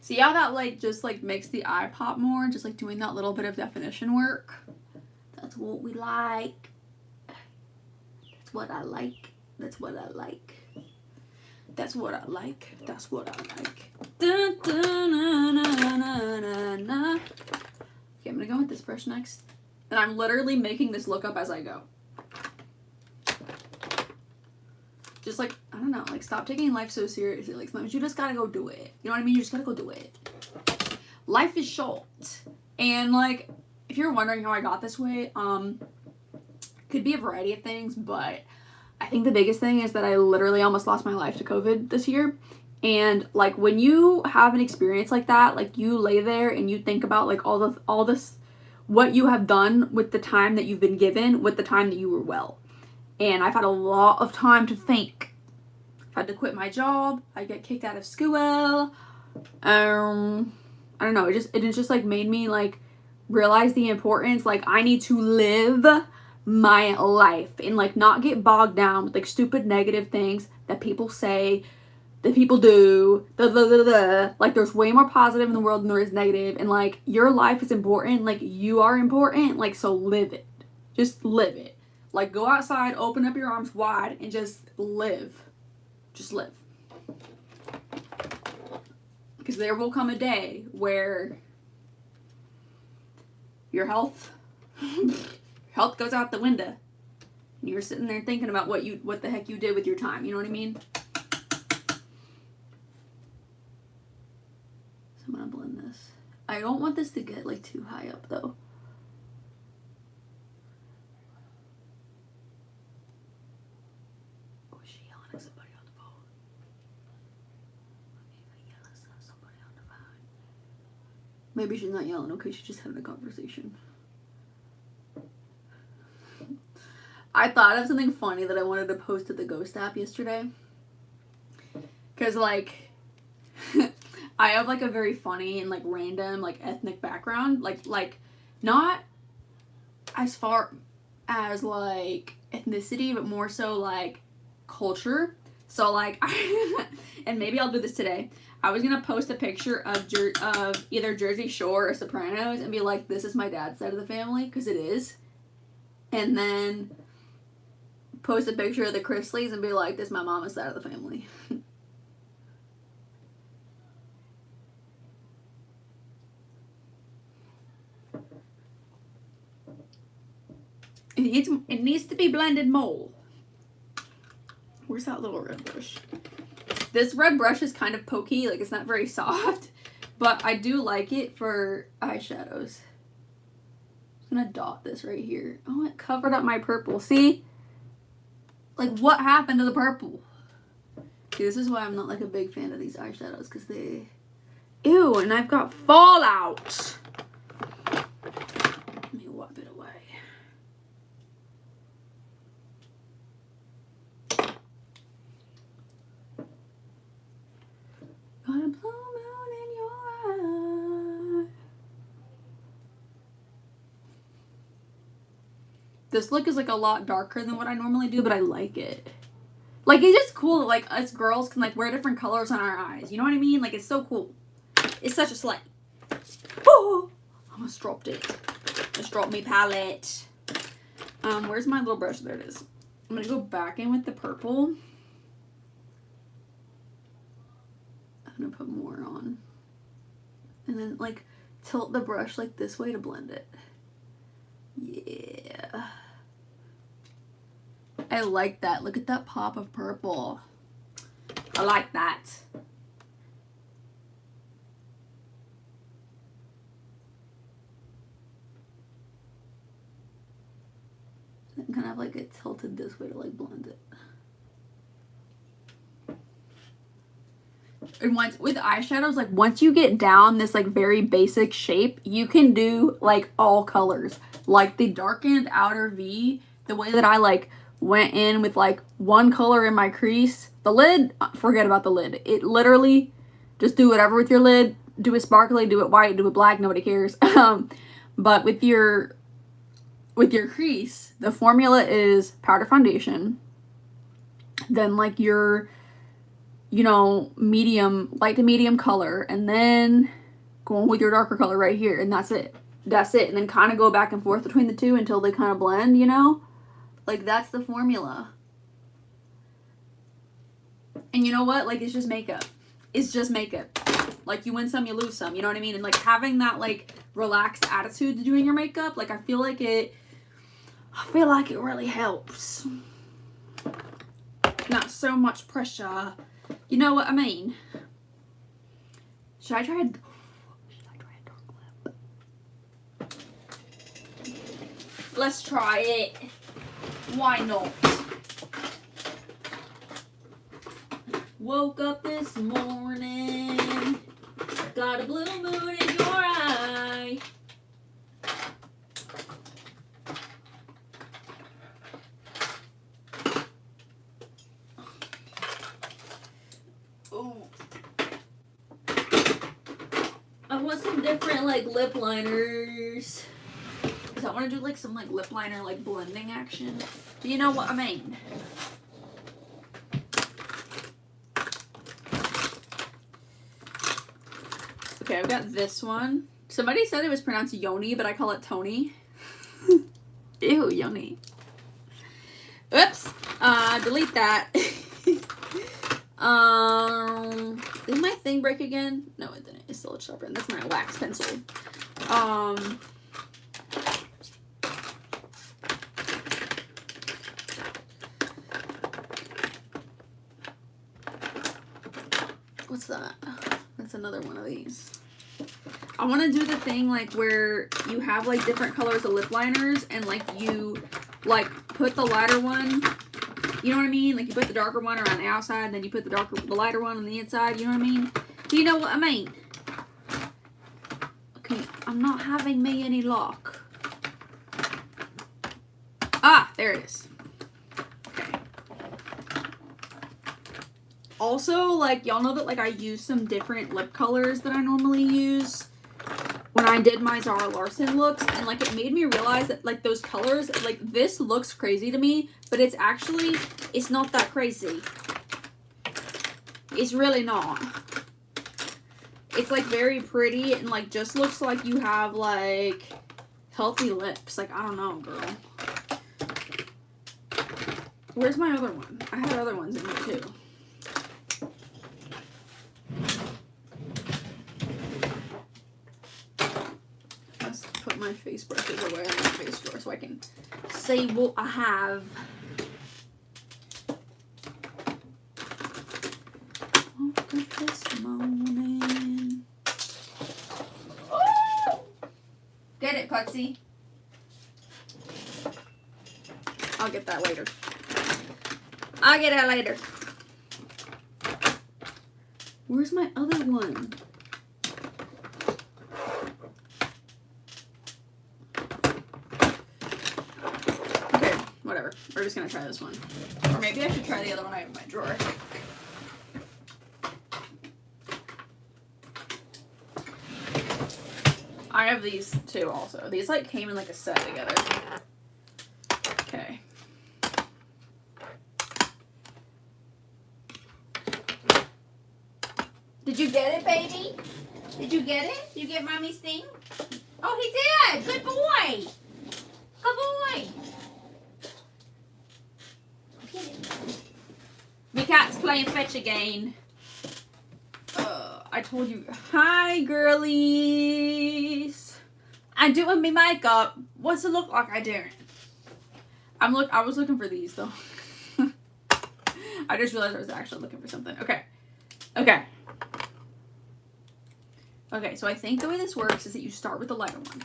See how that like just like makes the eye pop more? Just like doing that little bit of definition work. That's what we like. That's what I like. That's what I like. That's what I like. That's what I like. Dun, dun, na, na, na, na, na. Okay, I'm gonna go with this brush next. And I'm literally making this look up as I go. Just like, I don't know, like stop taking life so seriously. Like sometimes you just gotta go do it. You know what I mean? You just gotta go do it. Life is short. And like, if you're wondering how I got this way, could be a variety of things, but I think the biggest thing is that I literally almost lost my life to COVID this year. And like when you have an experience like that, like you lay there and you think about like all this what you have done with the time that you've been given, with the time that you were well. And I've had a lot of time to think. I've had to quit my job. I get kicked out of school. I don't know. It just like made me like realize the importance. Like I need to live my life and like not get bogged down with like stupid negative things that people say, that people do. Like there's way more positive in the world than there is negative. And like your life is important. Like you are important. Like so live it. Just live it. Like, go outside, open up your arms wide, and just live. Just live. Because there will come a day where your health goes out the window. And you're sitting there thinking about what the heck you did with your time. You know what I mean? So I'm going to blend this. I don't want this to get, like, too high up, though. Maybe she's not yelling, okay? She's just having a conversation. I thought of something funny that I wanted to post to the Ghost app yesterday. Because, like, I have, like, a very funny and, like, random, like, ethnic background. Like, not as far as, like, ethnicity, but more so, like, culture. So, like, and maybe I'll do this today. I was going to post a picture of either Jersey Shore or Sopranos and be like, this is my dad's side of the family, because it is. And then post a picture of the Chrisleys and be like, this is my mama's side of the family. It needs to be blended more. Where's that little red brush? This red brush is kind of pokey, like it's not very soft, but I do like it for eyeshadows. I'm gonna dot this right here. Oh, it covered up my purple. See? Like, what happened to the purple? See, this is why I'm not like a big fan of these eyeshadows, because they... Ew, and I've got fallout. Let me wipe it away. Got a blue moon in your eye. This look is like a lot darker than what I normally do, but I like it. Like, it's just cool that, like, us girls can, like, wear different colors on our eyes. You know what I mean? Like, it's so cool. It's such a slay. Oh! I almost dropped it. Just dropped me palette. Where's my little brush? There it is. I'm gonna go back in with the purple. I'm gonna put more on. And then, like, tilt the brush, like, this way to blend it. Yeah. I like that. Look at that pop of purple. I like that. I'm kind of like it tilted this way to like blend it. And once with eyeshadows, like once you get down this like very basic shape, you can do like all colors. Like the darkened outer V, the way that I like went in with like one color in my crease. The lid, forget about the lid. It literally, just do whatever with your lid. Do it sparkly, do it white, do it black, nobody cares. But with your crease, the formula is powder foundation, then like your, you know, medium, light to medium color, and then going with your darker color right here, and that's it. That's it. And then kind of go back and forth between the two until they kind of blend, you know? Like, that's the formula. And you know what? Like, it's just makeup. It's just makeup. Like, you win some, you lose some. You know what I mean? And, like, having that, like, relaxed attitude to doing your makeup, like, I feel like it really helps. Not so much pressure. You know what I mean? Should I try a dark lip? Let's try it. Why not? Woke up this morning, got a blue moon in your eye. Oh. I want some different like lip liners. I want to do like some like lip liner like blending action. Do you know what I mean? Okay, I've got this one. Somebody said it was pronounced Yoni, but I call it Tony. Ew, Yoni. Oops. Delete that. Did my thing break again? No, it didn't. It's still sharper. That's my wax pencil. What's that? That's another one of these. I want to do the thing like where you have like different colors of lip liners and like you like put the lighter one, you know what I mean? Like you put the darker one around the outside, then you put the lighter one on the inside, you know what I mean? Do you know what I mean? Okay, I'm not having me any luck. Ah, there it is. Okay. Also, like, y'all know that, like, I use some different lip colors that I normally use when I did my Zara Larson looks, and, like, it made me realize that, like, those colors, like, this looks crazy to me, but it's actually, it's not that crazy. It's really not. It's, like, very pretty and, like, just looks like you have, like, healthy lips. Like, I don't know, girl. Where's my other one? I had other ones in here, too. My face brushes away in my face drawer so I can see what I have. up this morning. Oh! Get it, Putsy. I'll get that later. I'll get it later. Where's my other one? Okay, whatever. We're just gonna try this one. Or maybe I should try the other one I have in my drawer. I have these two also. These like came in like a set together. Okay. Did you get it, baby? Did you get it? Did you get Mommy's thing? Oh, he did! Good boy! Good boy! Get it. Me cat's playing fetch again. I told you. Hi, girlies. I'm doing me makeup. What's it look like I didn't? I was looking for these though. I just realized I was actually looking for something. Okay. Okay. Okay, so I think the way this works is that you start with the lighter one.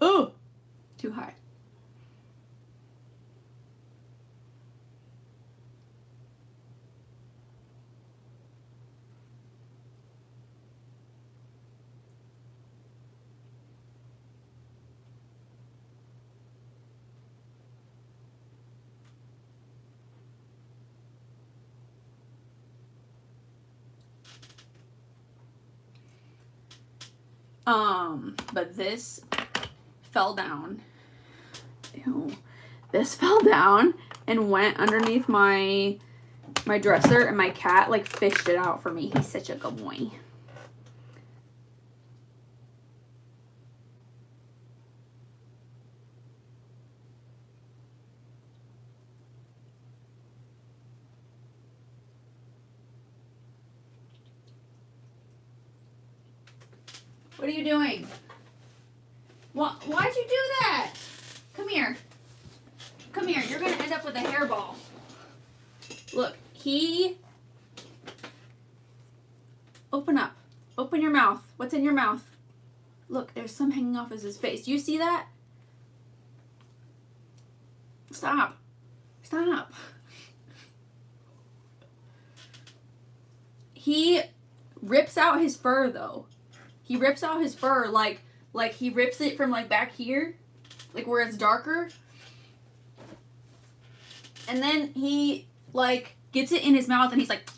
Oh! Too high. But this fell down. Ew. This fell down and went underneath my dresser, and my cat like fished it out for me. He's such a good boy. What are you doing? Why'd you do that? Come here. Come here. You're going to end up with a hairball. Look, Open up. Open your mouth. What's in your mouth? Look, there's some hanging off of his face. Do you see that? Stop. Stop. He rips out his fur, though. He rips out his fur, like he rips it from, like, back here, like, where it's darker. And then he, like, gets it in his mouth, and he's like,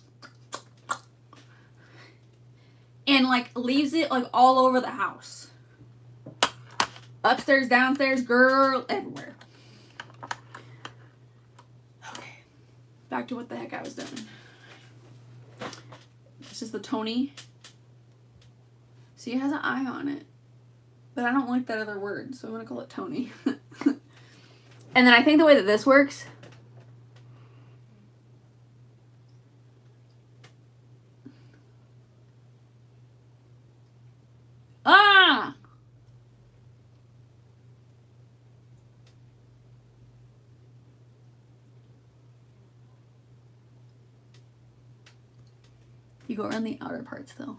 and, like, leaves it, like, all over the house. Upstairs, downstairs, girl, everywhere. Okay. Back to what the heck I was doing. This is the Tony. See, it has an eye on it. But I don't like that other word, so I'm going to call it Tony. And then I think the way that this works... Ah! You go around the outer parts, though.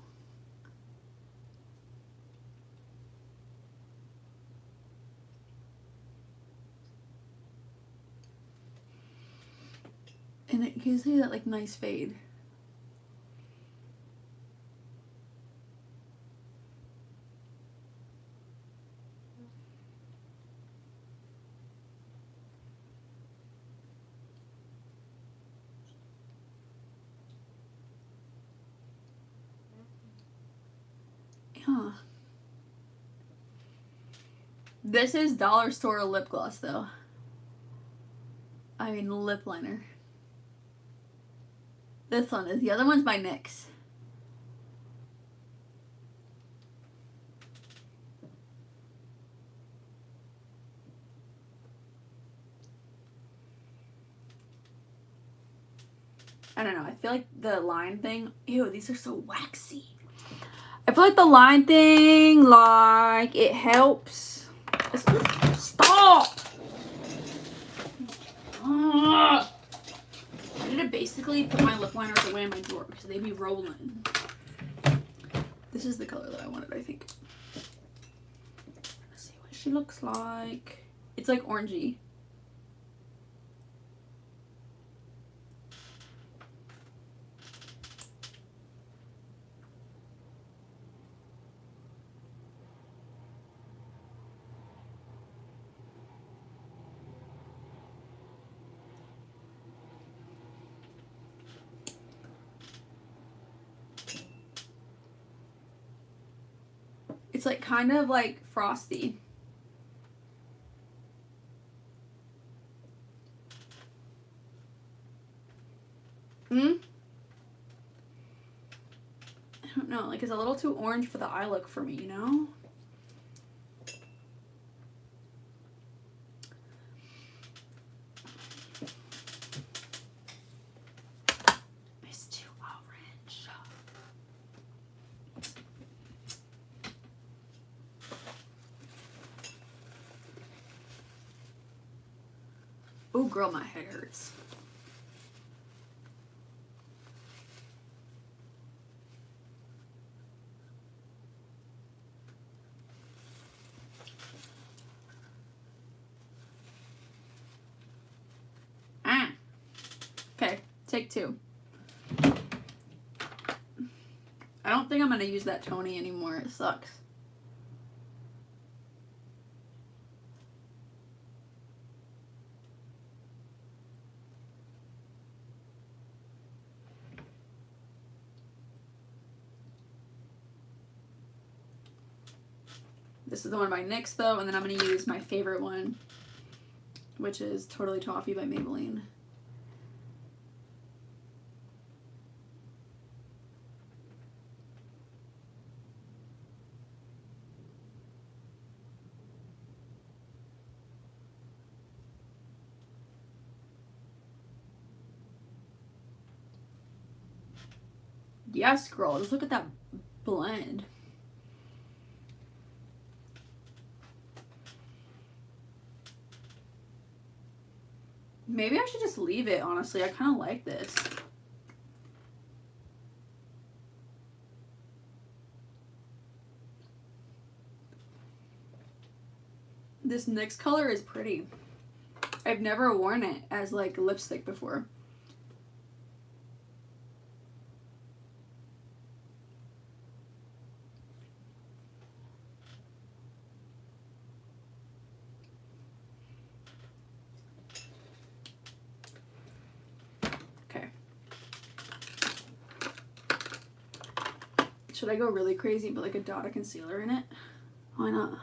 And it gives you that, like, nice fade. Yeah. This is dollar store lip gloss, though. I mean, lip liner. This one is. The other one's by NYX. I don't know. I feel like the line thing... Ew, these are so waxy. I feel like the line thing, like, it helps. Stop! I need to basically put my lip liners away in my drawer because they be rolling. This is the color that I wanted, I think. Let's see what she looks like. It's like orangey. It's like kind of like frosty. I don't know, like it's a little too orange for the eye look for me, you know? It's too orange. Oh girl, my head hurts. Okay, take two. I don't think I'm gonna use that Tony anymore. It sucks. This is the one by NYX though, and then I'm gonna use my favorite one, which is Totally Toffee by Maybelline. Yes, girl, just look at that blend. Maybe I should just leave it, honestly. I kind of like this. This NYX color is pretty. I've never worn it as like lipstick before. Should I go really crazy and put like a dot of concealer in it? Why not?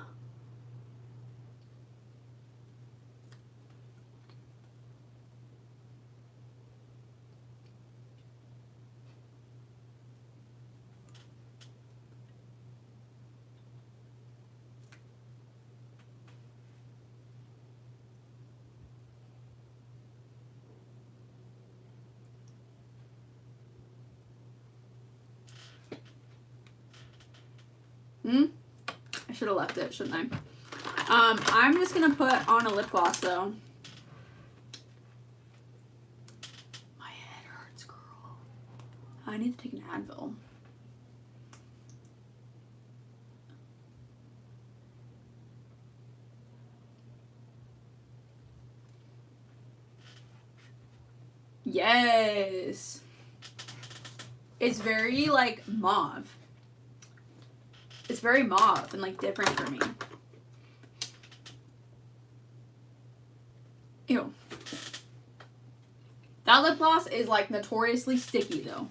I should have left it, shouldn't I? I'm just gonna put on a lip gloss though. My head hurts, girl. I need to take an Advil. Yes. It's very like mauve. It's very mauve and like different for me. Ew. That lip gloss is like notoriously sticky though.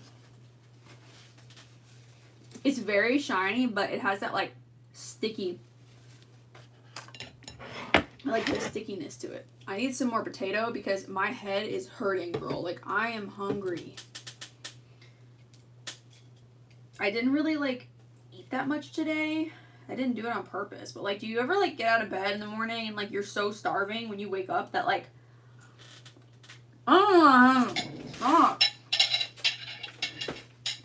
It's very shiny, but it has that like sticky, like the stickiness to it. I need some more potato because my head is hurting, girl. Like I am hungry. I didn't really like eat that much today. I didn't do it on purpose, but like, do you ever like get out of bed in the morning and like you're so starving when you wake up that like, stop.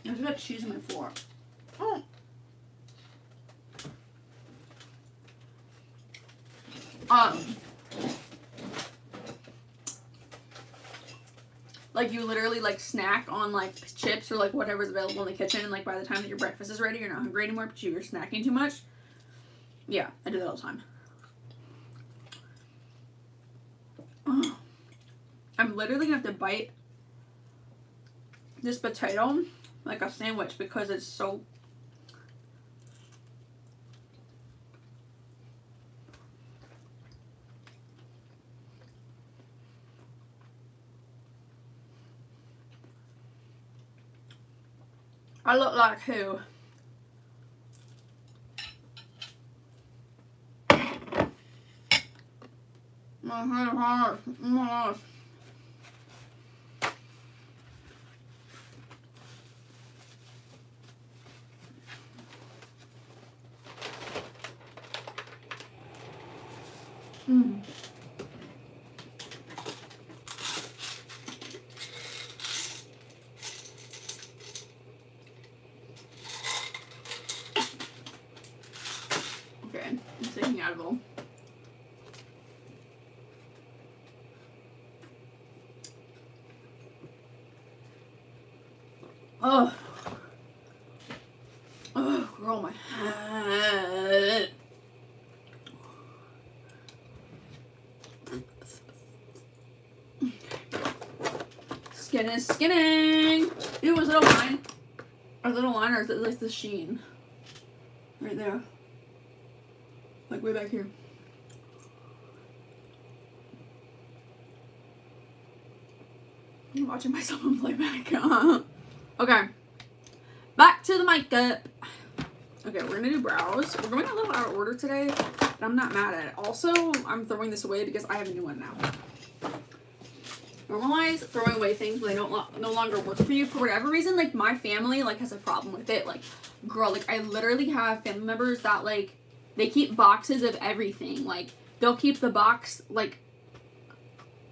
There's got cheese on my floor. Oh. like you literally like snack on like chips or like whatever's available in the kitchen, and like by the time that your breakfast is ready, you're not hungry anymore because you're snacking too much. Yeah, I do that all the time. Oh. I'm literally gonna have to bite this potato like a sandwich because it's so. I look like who? Mm. Okay, I'm taking Advil. Oh. Oh, girl, my head. Skinning. Ew, is it a line? Is it a line or is it like the sheen? Right there. Like way back here. I'm watching myself on playback. Okay. Back to the makeup. Okay, we're gonna do brows. We're going a little out of order today, but I'm not mad at it. Also, I'm throwing this away because I have a new one now. Normalize throwing away things when they don't no longer work for you for whatever reason. Like my family like has a problem with it. Like, girl, like I literally have family members that like they keep boxes of everything. Like they'll keep the box like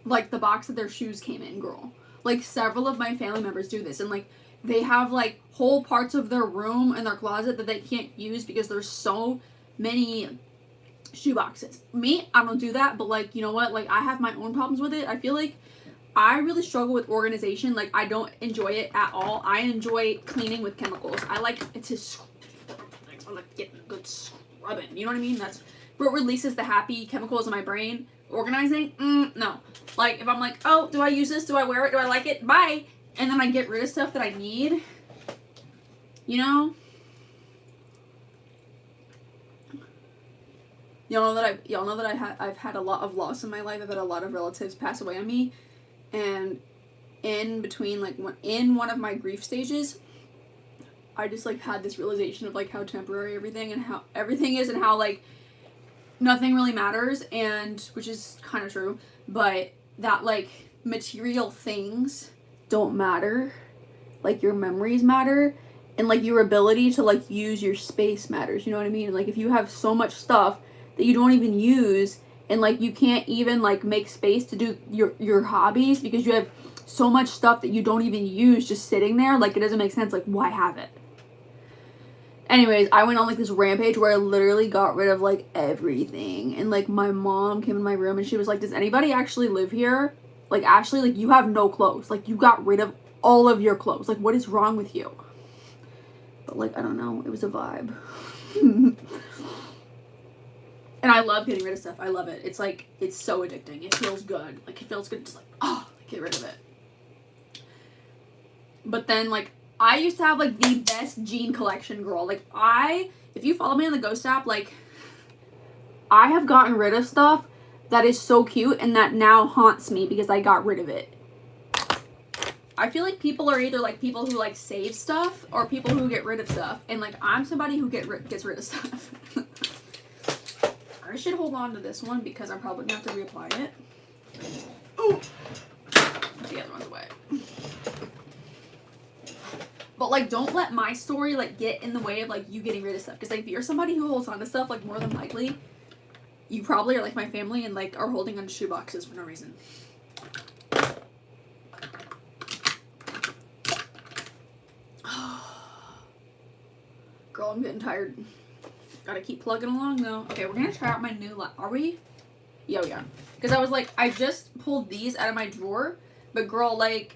the box that their shoes came in, girl. Like several of my family members do this, and like they have like whole parts of their room and their closet that they can't use because there's so many shoe boxes. Me, I don't do that, but like, you know what? Like I have my own problems with it. I feel like I really struggle with organization. Like I don't enjoy it at all. I enjoy cleaning with chemicals. I like it to scrub things. I like getting a good scrubbing. You know what I mean? That's what releases the happy chemicals in my brain. Organizing? No. Like if I'm like, oh, do I use this? Do I wear it? Do I like it? Bye. And then I get rid of stuff that I need. You know? Y'all know that I've had a lot of loss in my life. I've had a lot of relatives pass away on me, and in between, like in one of my grief stages, I just like had this realization of like how temporary everything and how everything is, and how like nothing really matters, and which is kind of true, but that like material things don't matter, like your memories matter, and like your ability to like use your space matters. You know what I mean? Like if you have so much stuff that you don't even use, and like you can't even like make space to do your hobbies because you have so much stuff that you don't even use just sitting there, like it doesn't make sense. Like why have it? Anyways, I went on like this rampage where I literally got rid of like everything, and like my mom came in my room and she was like, does anybody actually live here? Like Ashley, like you have no clothes, like you got rid of all of your clothes, like what is wrong with you? But like I don't know, it was a vibe. And I love getting rid of stuff. I love it. It's like, it's so addicting. It feels good. Like, it feels good just like, oh, get rid of it. But then, like, I used to have, like, the best jean collection, girl. Like, if you follow me on the Ghost app, like, I have gotten rid of stuff that is so cute and that now haunts me because I got rid of it. I feel like people are either, like, people who, like, save stuff or people who get rid of stuff. And, like, I'm somebody who gets rid of stuff. I should hold on to this one because I'm probably going to have to reapply it. Ooh! The other one's away. But, like, don't let my story, like, get in the way of, like, you getting rid of stuff. Because, like, if you're somebody who holds on to stuff, like, more than likely, you probably are like my family and, like, are holding on to shoe boxes for no reason. Girl, I'm getting tired. Gotta keep plugging along, though. Okay, we're gonna try out my new light. Are we? Yo, yeah. Because I was like, I just pulled these out of my drawer, but girl, like,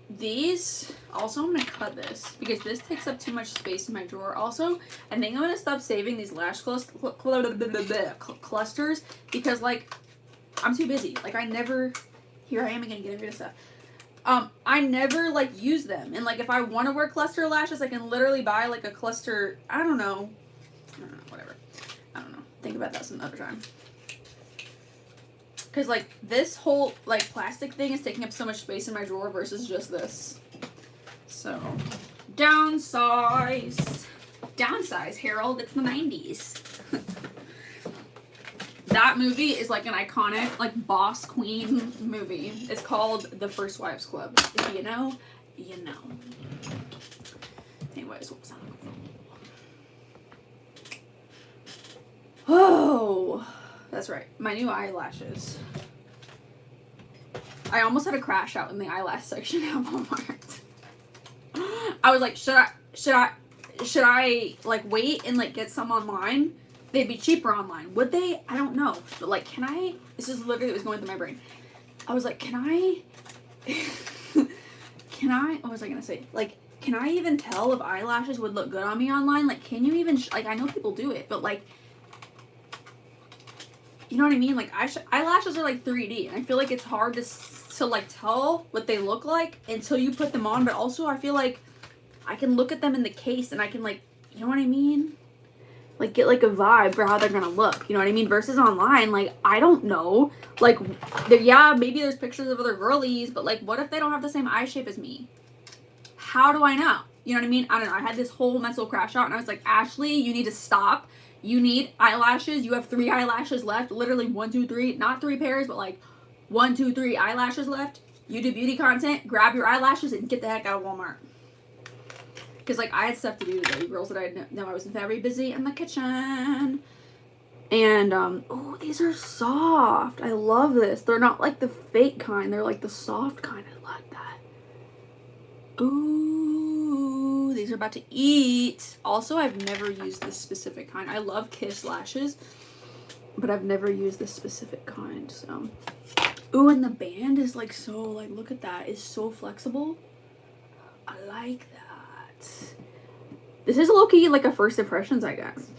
these, also I'm gonna cut this because this takes up too much space in my drawer. Also, I think I'm gonna stop saving these lash clusters because, like, I'm too busy. Like, I never, here I am again getting rid of stuff. I never, like, use them. And, like, if I want to wear cluster lashes, I can literally buy, like, a cluster, I don't know, whatever. I don't know. Think about that some other time. Because, like, this whole, like, plastic thing is taking up so much space in my drawer versus just this. So, downsize. Downsize, Harold. It's the 90s. That movie is, like, an iconic, like, boss queen movie. It's called The First Wives Club. If you know, you know. Anyways, what was I looking for? Oh, that's right. My new eyelashes. I almost had a crash out in the eyelash section at Walmart. I was like, should I, like, wait and, like, get some online? They'd be cheaper online. Would they? I don't know. But, like, can I? This is literally what was going through my brain. I was like, can I? What was I going to say? Like, can I even tell if eyelashes would look good on me online? Like, can you even, like, I know people do it, but, like, you know what I mean? Like, eyelashes are, like, 3D. And I feel like it's hard to, like, tell what they look like until you put them on. But also, I feel like I can look at them in the case and I can, like, you know what I mean? Like, get, like, a vibe for how they're gonna look, you know what I mean? Versus online, like, I don't know. Like, yeah, maybe there's pictures of other girlies, but, like, what if they don't have the same eye shape as me? How do I know? You know what I mean? I don't know. I had this whole mental crash out, and I was like, Ashley, you need to stop. You need eyelashes. You have 3 eyelashes left. Literally 1, 2, 3. Not 3 pairs, but, like, 1, 2, 3 eyelashes left. You do beauty content. Grab your eyelashes and get the heck out of Walmart. Because, like, I had stuff to do today. Girls that I know I was very busy in the kitchen. And, oh, these are soft. I love this. They're not, like, the fake kind. They're, like, the soft kind. I like that. Ooh, these are about to eat. Also, I've never used this specific kind. I love Kiss lashes, but I've never used this specific kind, so. Ooh, and the band is, like, so, like, look at that. It's so flexible. I like that. This is low-key like a first impressions, I guess.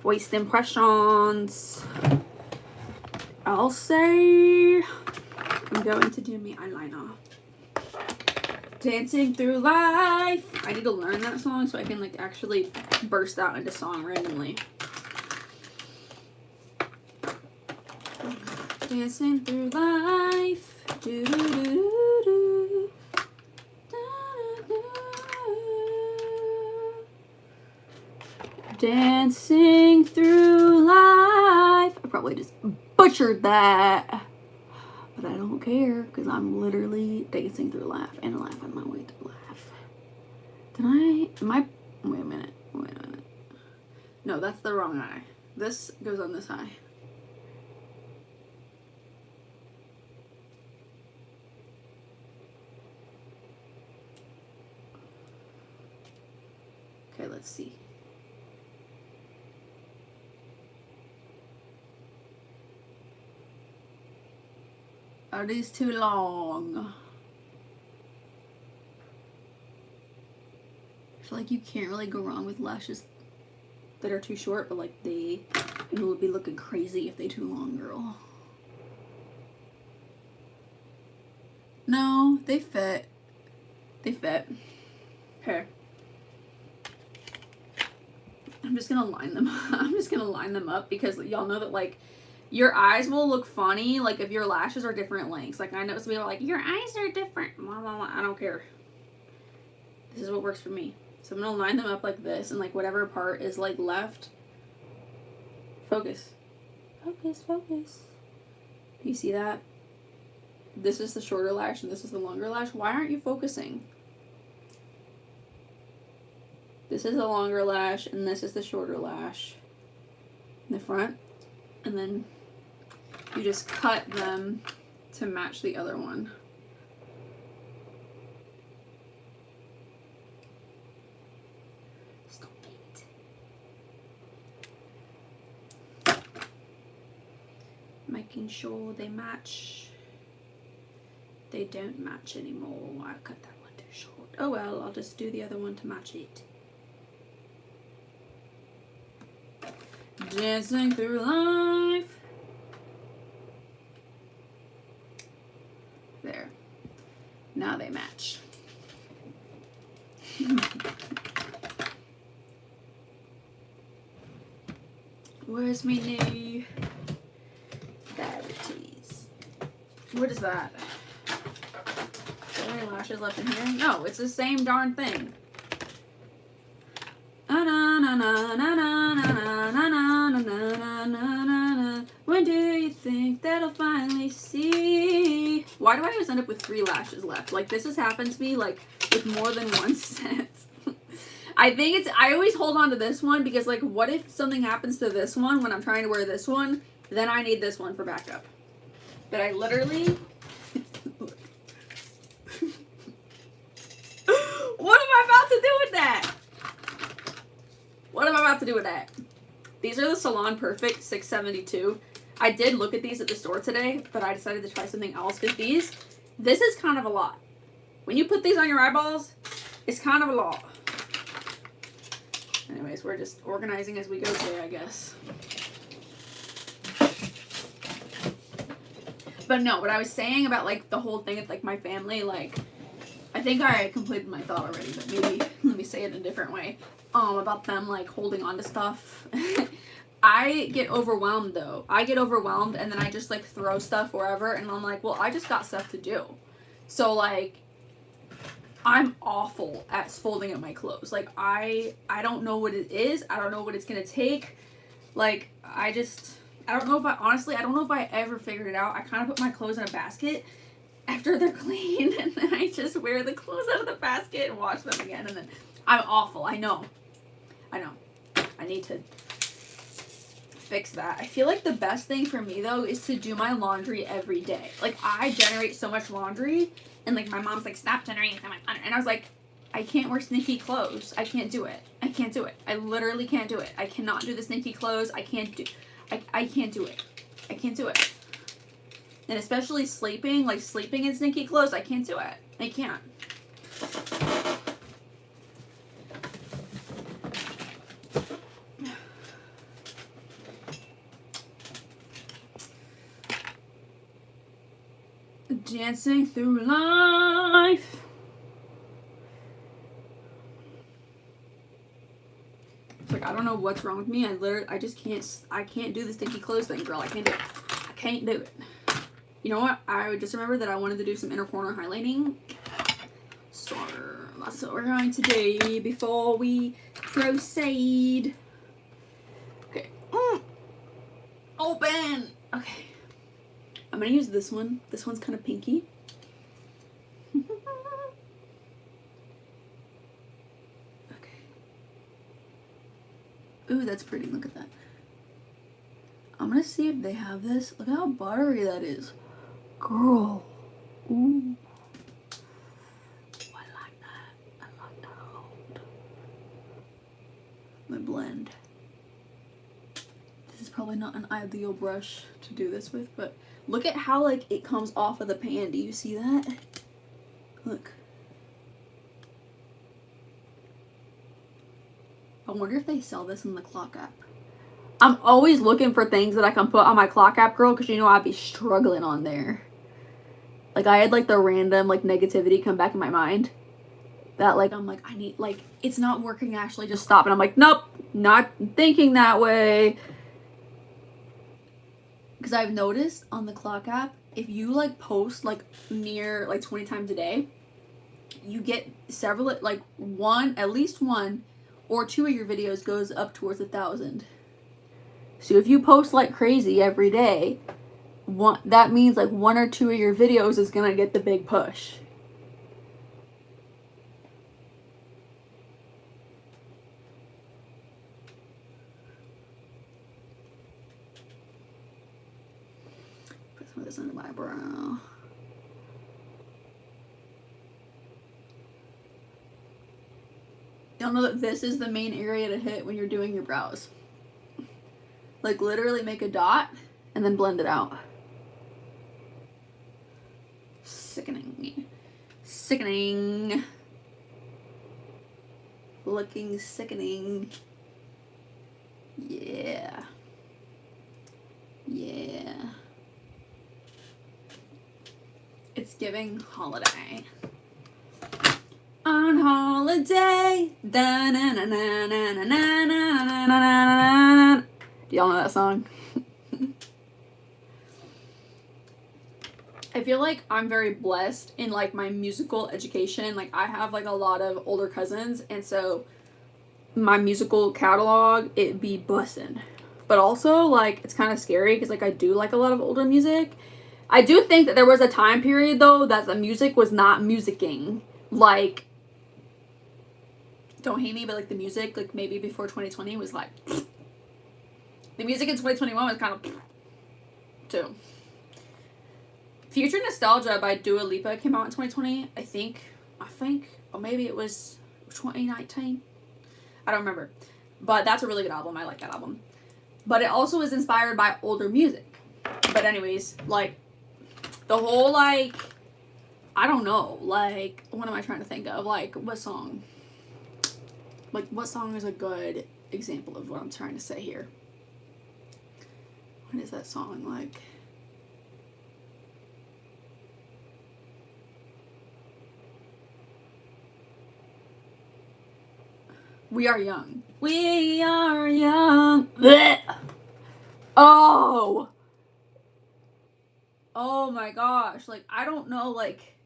First impressions. I'll say I'm going to do my eyeliner. Dancing Through Life. I need to learn that song so I can, like, actually burst out into song randomly. Dancing through life. Do do do do do. Dancing through life. I probably just butchered that, but I don't care because I'm literally dancing through life and laughing my way through life. Wait a minute. No, that's the wrong eye. This goes on this eye. Okay, let's see. Are these too long? I feel like you can't really go wrong with lashes that are too short, but, like, they will be looking crazy if they too long, girl. No, they fit. They fit. Okay. I'm just gonna line them. I'm just gonna line them up because y'all know that, like, your eyes will look funny, like, if your lashes are different lengths. Like, I know some people are like, your eyes are different. Blah, blah, blah. I don't care. This is what works for me. So I'm gonna line them up like this, and, like, whatever part is, like, left. Focus. Focus, focus. Do you see that? This is the shorter lash, and this is the longer lash. Why aren't you focusing? This is the longer lash, and this is the shorter lash in the front. And then you just cut them to match the other one. Stop it. Making sure they match. They don't match anymore. I cut that one too short. Oh well, I'll just do the other one to match it. Dancing through life. There. Now they match. Where's me new? There it is. What is that? Are there any lashes left in here? No, it's the same darn thing. When do you think that I'll finally see? Why do I always end up with 3 lashes left? Like, this has happened to me, like, with more than one set. I think it's, I always hold on to this one because, like, what if something happens to this one when I'm trying to wear this one? Then I need this one for backup. But I literally... What am I about to do with that? What am I about to do with that? These are the Salon Perfect 672. I did look at these at the store today, but I decided to try something else because this is kind of a lot. When you put these on your eyeballs, it's kind of a lot. Anyways, we're just organizing as we go today, I guess. But no, what I was saying about, like, the whole thing with, like, my family, like, I think I completed my thought already, but maybe let me say it in a different way. About them, like, holding on to stuff. I get overwhelmed, though. I get overwhelmed, and then I just, like, throw stuff wherever, and I'm like, well, I just got stuff to do. So, like, I'm awful at folding up my clothes. Like, I don't know what it is. I don't know what it's gonna take. Like, I don't know if I don't know if I ever figured it out. I kind of put my clothes in a basket after they're clean, and then I just wear the clothes out of the basket and wash them again, and then I'm awful. I know. I need to fix that. I feel like the best thing for me, though, is to do my laundry every day. Like, I generate so much laundry, and, like, my mom's like, stop generating so much laundry. And I was like, I can't wear sneaky clothes. I can't do it. I can't do it. I literally can't do it. I cannot do the sneaky clothes. I can't do it. I can't do it. And especially sleeping, like, sleeping in sneaky clothes, I can't do it. I can't. Dancing through life. It's like, I don't know what's wrong with me. I just can't do the stinky clothes thing, girl. I can't do it. I can't do it. You know what? I just remembered that I wanted to do some inner corner highlighting. So that's what we're going to do before we proceed. Okay. Open. Okay. I'm going to use this one. This one's kind of pinky. Okay. Ooh, that's pretty. Look at that. I'm going to see if they have this. Look how buttery that is. Girl. Ooh. I like that. I like that a lot. My blend. This is probably not an ideal brush to do this with, but look at how, like, it comes off of the pan. Do you see that? Look. I wonder if they sell this in the clock app. I'm always looking for things that I can put on my clock app, girl, because you know I'd be struggling on there. Like, I had, like, the random, like, negativity come back in my mind. That, like, I'm like, I need, like, it's not working, Ashley, just stop. And I'm like, nope, not thinking that way. Because I've noticed on the clock app, if you, like, post, like, near, like, 20 times a day, you get several, like, at least one or 2 of your videos goes up towards 1,000. So if you post like crazy every day, that means like 1 or 2 of your videos is gonna get the big push. Put some of this under my brow. You'll know that this is the main area to hit when you're doing your brows. Like, literally make a dot and then blend it out. Sickening. Sickening. Looking sickening. Yeah. Yeah. It's giving holiday. On holiday. Da na na na na na na na na na. Do y'all know that song? I feel like I'm very blessed in like my musical education. Like I have like a lot of older cousins, and so my musical catalog, it'd be bussin'. But also like it's kind of scary because like I do like a lot of older music. I do think that there was a time period though that the music was not musicking. Like, don't hate me, but like the music like maybe before 2020 was like the music in 2021 was kind of too. Future Nostalgia by Dua Lipa came out in 2020, I think, or maybe it was 2019. I don't remember. But that's a really good album. I like that album. But it also is inspired by older music. But anyways, like, the whole, like, I don't know, like, what am I trying to think of? Like, what song? Like, what song is a good example of what I'm trying to say here? What is that song, like? We Are Young. We are young. Blech. Oh. Oh my gosh. Like, I don't know, like,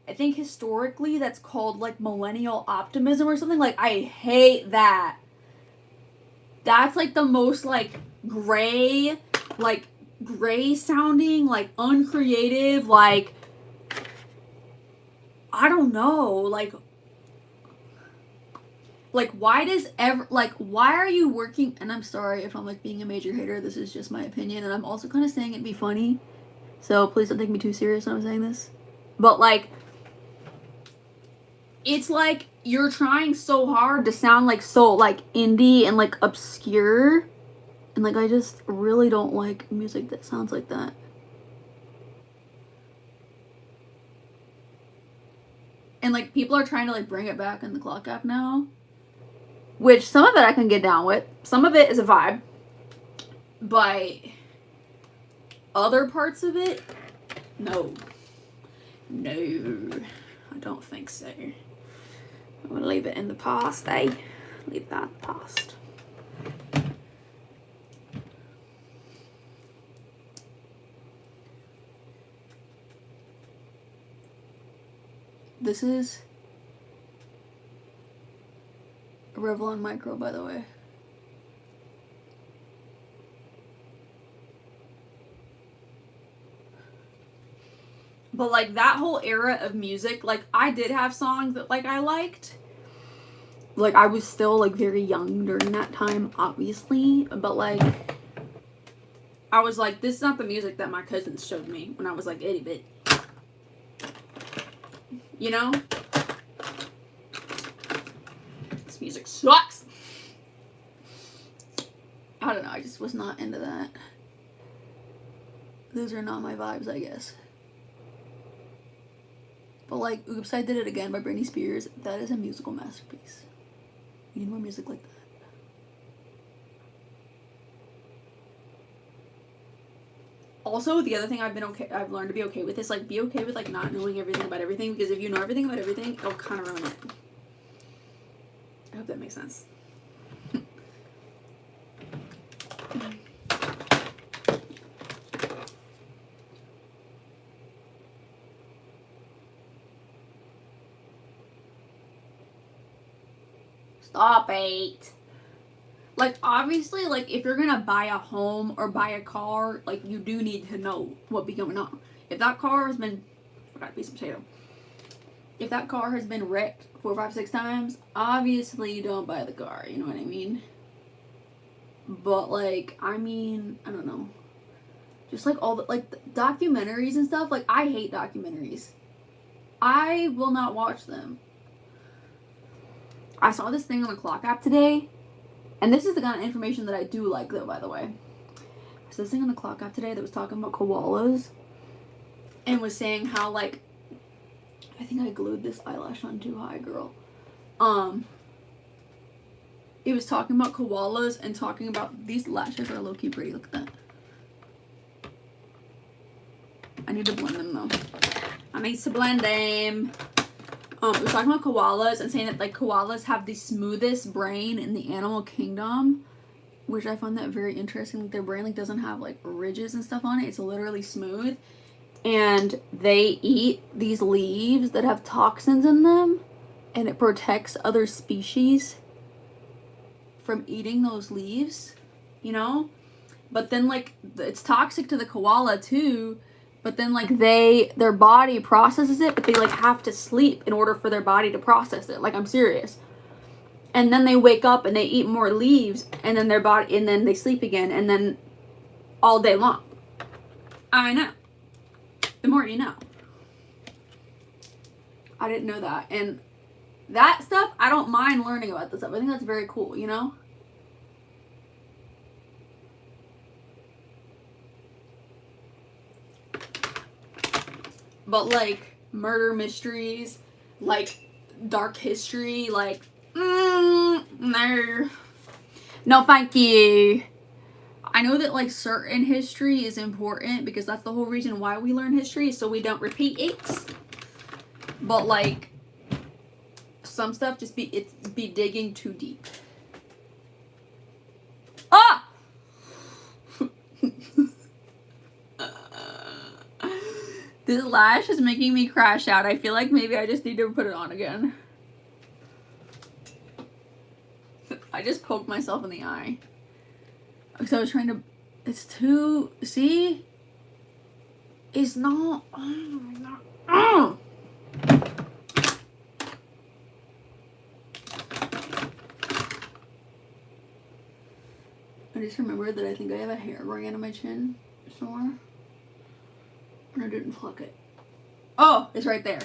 I think historically that's called, like, millennial optimism or something. Like, I hate that. That's, like, the most, like, gray sounding, like, uncreative, like, I don't know, like, why are you working, and I'm sorry if I'm, like, being a major hater, this is just my opinion, and I'm also kind of saying it to be funny, so please don't take me too serious when I'm saying this, but, like, it's, like, you're trying so hard to sound, like, so, like, indie and, like, obscure, and, like, I just really don't like music that sounds like that. And, like, people are trying to, like, bring it back in the Clock app now. Which, some of it I can get down with. Some of it is a vibe. But other parts of it, no. No. I don't think so. I'm going to leave it in the past, eh? Leave that in the past. This is a Revlon Micro, by the way. But, like, that whole era of music, like, I did have songs that, like, I liked. Like, I was still, like, very young during that time, obviously. But, like, I was like, this is not the music that my cousins showed me when I was, like, itty bitty. You know? This music sucks! I don't know, I just was not into that. Those are not my vibes, I guess. But, like, Oops, I Did It Again by Britney Spears, that is a musical masterpiece. We need more music like that. Also, the other thing I've learned to be okay with is, like, be okay with, like, not knowing everything about everything, because if you know everything about everything, it'll kind of ruin it. I hope that makes sense. Stop it. Like, obviously, like, if you're gonna buy a home or buy a car, like, you do need to know what be going on. If that car has been, I forgot a piece of potato. If that car has been wrecked 4, 5, 6 times, obviously you don't buy the car, you know what I mean? But, like, I mean, I don't know. Just, like, all the, like, the documentaries and stuff, like, I hate documentaries. I will not watch them. I saw this thing on the Clock app today, and this is the kind of information that I do like, though, by the way. I So this thing on the clock app today that was talking about koalas and was saying how, like, I think I glued this eyelash on too high, girl. It was talking about koalas and talking about these lashes are low-key pretty. Look at that. I need to blend them though. I need to blend them. It was talking about koalas and saying that like koalas have the smoothest brain in the animal kingdom, which I found that very interesting. Like, their brain like doesn't have like ridges and stuff on it. It's literally smooth. And they eat these leaves that have toxins in them, and it protects other species from eating those leaves, you know? But then like it's toxic to the koala too, but then like their body processes it, but they like have to sleep in order for their body to process it. Like, I'm serious. And then they wake up and they eat more leaves, and then their body, and then they sleep again, and then all day long. I know. The more you know. I didn't know that. And that stuff, I don't mind learning about this stuff. I think that's very cool, you know? But like murder mysteries, like dark history, like no. No, thank you. I know that like certain history is important because that's the whole reason why we learn history, so we don't repeat it. But like some stuff just be digging too deep. Ah! This lash is making me crash out. I feel like maybe I just need to put it on again. I just poked myself in the eye. Because I was trying to... It's too... See? It's not... Oh, not... Oh! I just remembered that I think I have a hair growing out of my chin somewhere. And I didn't pluck it. Oh, it's right there.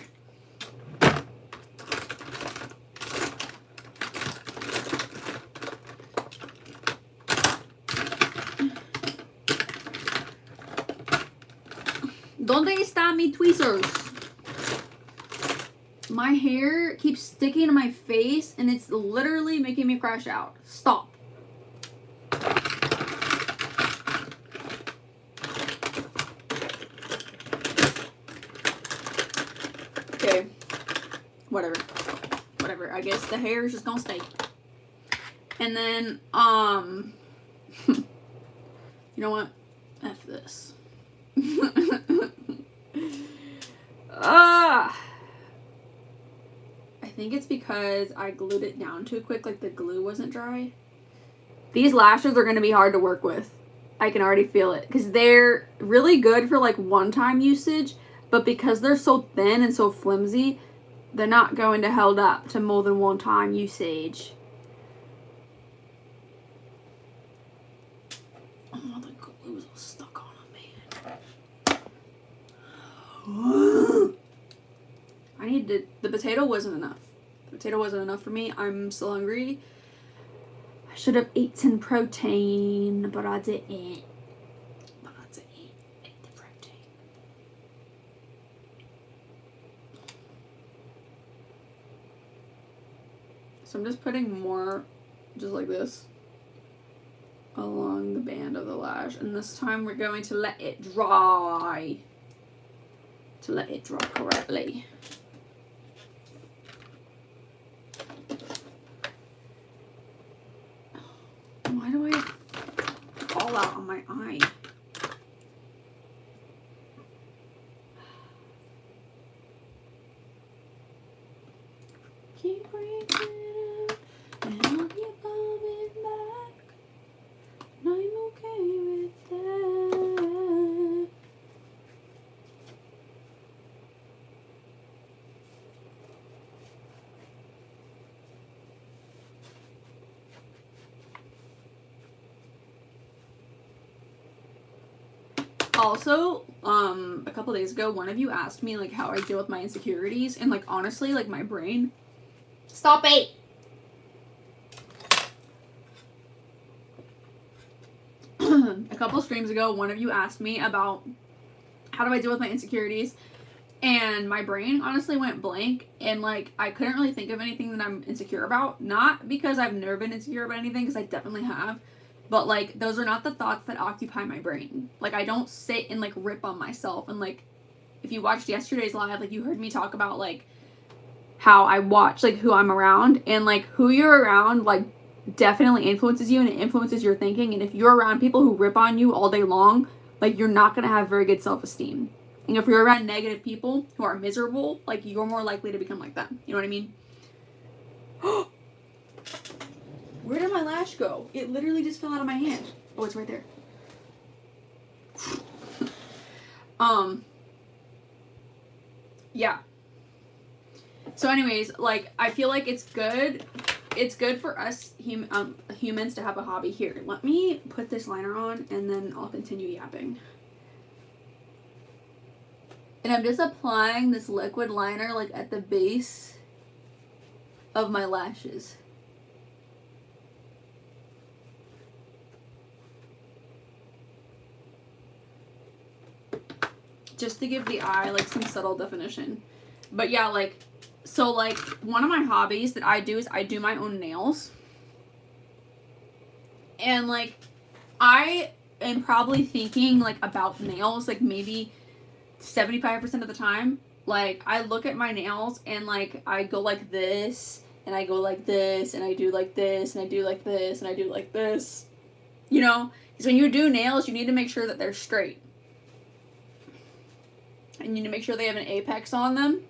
¿Dónde están mis tweezers? My hair keeps sticking to my face and it's literally making me crash out. Stop. Okay. Whatever. I guess the hair is just gonna stay. And then, you know what? F this. I think it's because I glued it down too quick, like the glue wasn't dry. These lashes are going to be hard to work with. I can already feel it. Because they're really good for like one-time usage, but because they're so thin and so flimsy, they're not going to hold up to more than one-time usage. Oh, the glue's all stuck on them, man. I need to... The potato wasn't enough. The potato wasn't enough for me. I'm still hungry. I should have eaten protein, but I didn't. Eat the protein. So I'm just putting more, just like this, along the band of the lash. And this time we're going to let it dry. To let it dry correctly. Why do I fall out on my eye? Keep breaking out and I'll keep coming back. And I'm okay with that. Also, a couple days ago, one of you asked me, like, how I deal with my insecurities, and, like, honestly, like, my brain... Stop it! a couple streams ago, one of you asked me about how do I deal with my insecurities, and my brain honestly went blank, and like I couldn't really think of anything that I'm insecure about. Not because I've never been insecure about anything, because I definitely have, but like those are not the thoughts that occupy my brain. Like I don't sit and like rip on myself, and like if you watched yesterday's live, like you heard me talk about like how I watch like who I'm around, and like who you're around like definitely influences you, and it influences your thinking. And if you're around people who rip on you all day long, like you're not going to have very good self-esteem. And if you're around negative people who are miserable, like you're more likely to become like them. You know what I mean? Where did my lash go? It literally just fell out of my hand. Oh, it's right there. Yeah. So anyways, like I feel like it's good for us humans to have a hobby. Here, let me put this liner on and then I'll continue yapping. And I'm just applying this liquid liner like at the base of my lashes. Just to give the eye like some subtle definition. But yeah, like, so like one of my hobbies that I do is I do my own nails. And like I am probably thinking like about nails like maybe 75% of the time. Like I look at my nails and like I go like this and I go like this and I do like this and I do like this and I do like this. You know, because when you do nails, you need to make sure that they're straight. And you need to make sure they have an apex on them.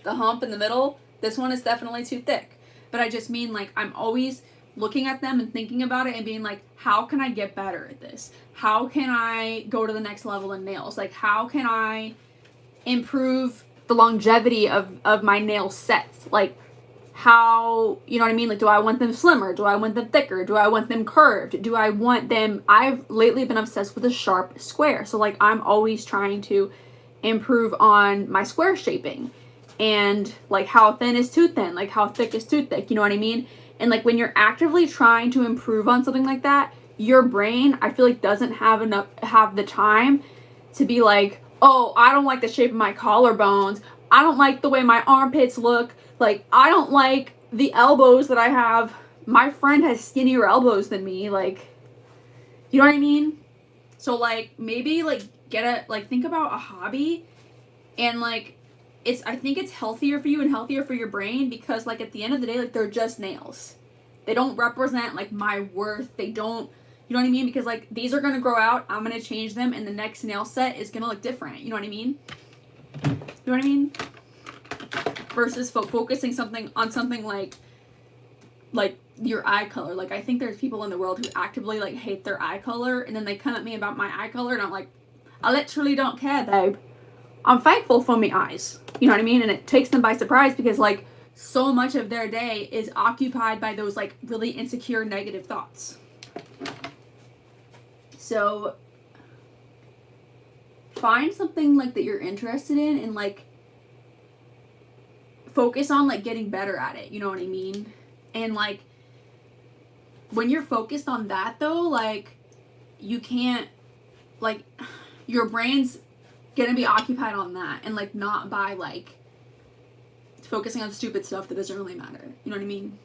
The hump in the middle. This one is definitely too thick. But I just mean like I'm always looking at them and thinking about it and being like, how can I get better at this? How can I go to the next level in nails? Like how can I improve the longevity of my nail sets? Like how, you know what I mean? Like do I want them slimmer? Do I want them thicker? Do I want them curved? Do I want them, I've lately been obsessed with a sharp square. So like I'm always trying to improve on my square shaping. And like how thin is too thin? Like how thick is too thick? You know what I mean? And like when you're actively trying to improve on something like that, your brain, I feel like doesn't have the time to be like, oh, I don't like the shape of my collarbones. I don't like the way my armpits look. Like I don't like the elbows that I have. My friend has skinnier elbows than me. Like, you know what I mean? So like maybe like think about a hobby, and like I think it's healthier for you and healthier for your brain, because like at the end of the day, like they're just nails. They don't represent like my worth. They don't, you know what I mean? Because like these are going to grow out. I'm going to change them and the next nail set is going to look different. You know what I mean? You know what I mean? Versus focusing on something like your eye color. Like I think there's people in the world who actively like hate their eye color, and then they come at me about my eye color and I'm like, I literally don't care, babe. I'm thankful for my eyes. You know what I mean? And it takes them by surprise, because like so much of their day is occupied by those like really insecure negative thoughts. So find something like that you're interested in and like focus on like getting better at it. You know what I mean? And like when you're focused on that though, like you can't, like your brain's gonna be occupied on that and like not by like focusing on stupid stuff that doesn't really matter. You know what I mean?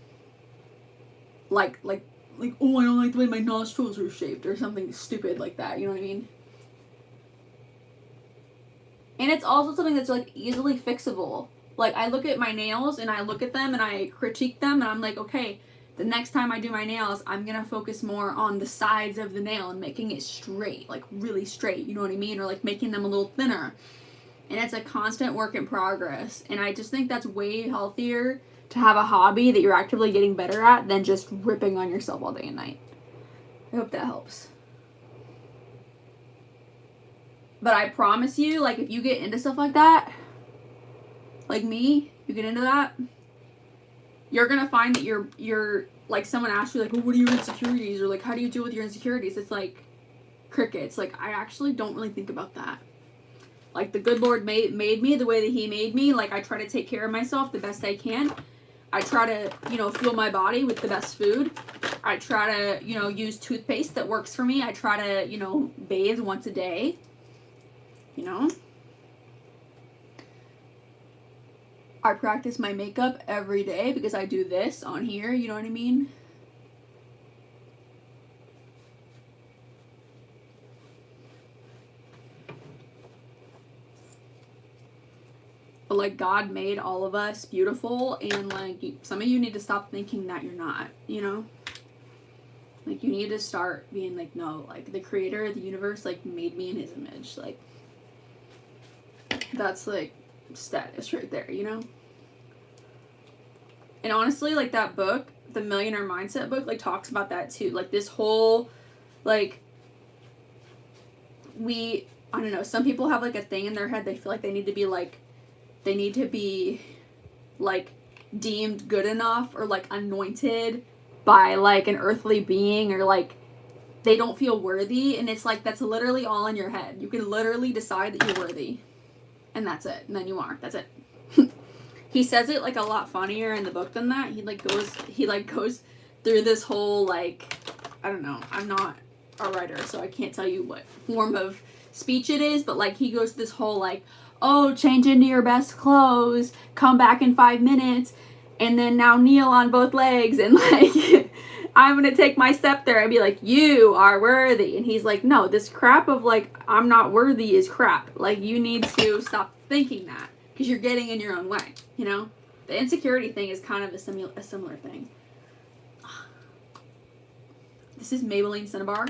Like oh, I don't like the way my nostrils are shaped or something stupid like that. You know what I mean? And it's also something that's like easily fixable. Like I look at my nails and I look at them and I critique them and I'm like, okay, the next time I do my nails, I'm gonna focus more on the sides of the nail and making it straight, like really straight, you know what I mean? Or like making them a little thinner. And it's a constant work in progress. And I just think that's way healthier to have a hobby that you're actively getting better at than just ripping on yourself all day and night. I hope that helps. But I promise you, like if you get into stuff like that, like me, you get into that, you're gonna find that you're like, someone asks you like, well, what are your insecurities, or like how do you deal with your insecurities? It's like crickets. Like I actually don't really think about that. Like the good Lord made me the way that he made me. Like I try to take care of myself the best I can, I try to, you know, fuel my body with the best food. I try to, you know, use toothpaste that works for me. I try to, you know, bathe once a day. You know? I practice my makeup every day because I do this on here, you know what I mean? But, like, God made all of us beautiful, and, like, some of you need to stop thinking that you're not, you know? Like, you need to start being like, no, like, the creator of the universe, like, made me in his image. Like, that's, like, status right there, you know? And honestly, like, that book, the Millionaire Mindset book, like, talks about that, too. Like, this whole, like, I don't know, some people have, like, a thing in their head, they feel like they need to be, like, deemed good enough or, like, anointed by, like, an earthly being, or, like, they don't feel worthy, and it's like, that's literally all in your head. You can literally decide that you're worthy, and that's it, and then you are. That's it. He says it, like, a lot funnier in the book than that. He goes through this whole, like, I don't know, I'm not a writer, so I can't tell you what form of speech it is, but, like, he goes this whole, like, oh, change into your best clothes, come back in 5 minutes, and then now kneel on both legs, and, like, I'm gonna take my step there and be like, you are worthy. And he's like, no, this crap of, like, I'm not worthy is crap. Like, you need to stop thinking that, because you're getting in your own way, you know? The insecurity thing is kind of a similar thing. This is Maybelline Cinnabar.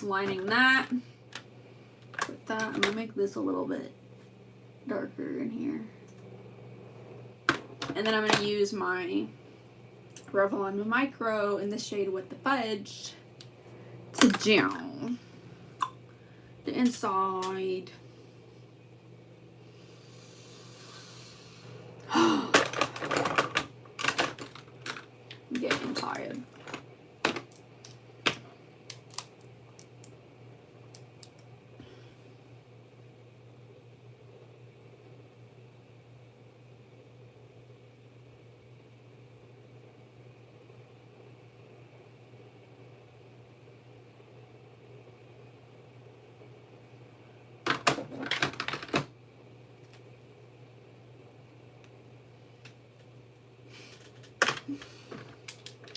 Lining that with that. I'm gonna make this a little bit darker in here, and then I'm gonna use my Revlon Micro in the shade With the Fudge to gel the inside. I'm getting tired.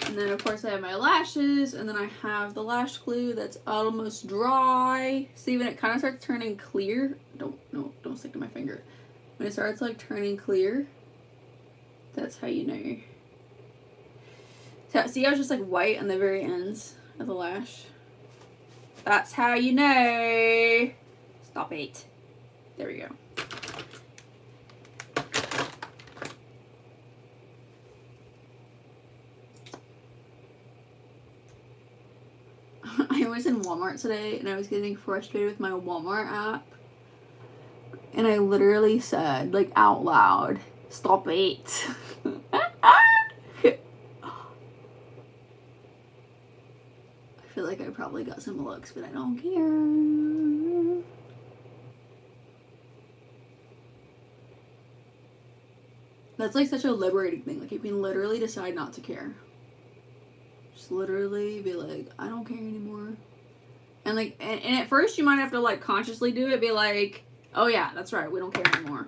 And then, of course, I have my lashes, and then I have the lash glue that's almost dry. See, when it kind of starts turning clear, don't stick to my finger. When it starts, like, turning clear, that's how you know. So, see how it's just, like, white on the very ends of the lash? That's how you know. Stop it. There we go. I was in Walmart today, and I was getting frustrated with my Walmart app, and I literally said, like, out loud, stop it. I feel like I probably got some looks, but I don't care. That's, like, such a liberating thing. Like, you can literally decide not to care. Just literally be like, I don't care anymore. And, like, and at first you might have to, like, consciously do it, be like, oh yeah, that's right, we don't care anymore.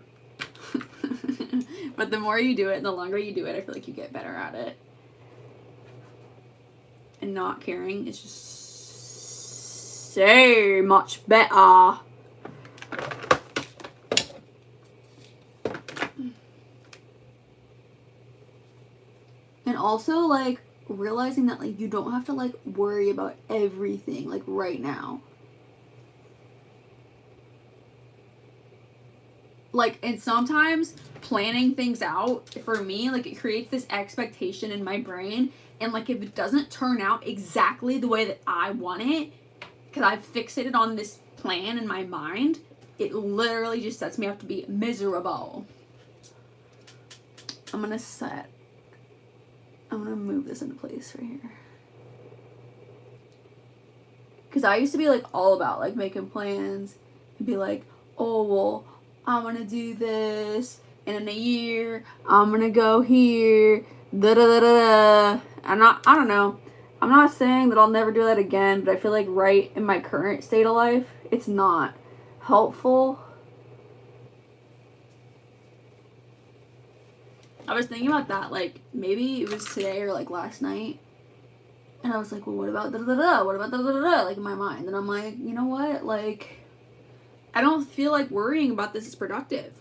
But the more you do it and the longer you do it, I feel like you get better at it. And not caring is just so much better. And also, like, realizing that, like, you don't have to, like, worry about everything, like, right now. like, and sometimes planning things out for me, like, it creates this expectation in my brain, and like if it doesn't turn out exactly the way that I want it, because I've fixated on this plan in my mind, it literally just sets me up to be miserable. I'm gonna move this into place right here. Because I used to be like all about like making plans and be like, oh, well, I'm gonna do this, and in a year, I'm gonna go here, da da da da da. I don't know. I'm not saying that I'll never do that again, but I feel like right in my current state of life, it's not helpful. I was thinking about that, like, maybe it was today or, like, last night. And I was like, well, what about da-da-da-da? What about da-da-da-da? Like, in my mind. And I'm like, you know what? Like, I don't feel like worrying about this is productive.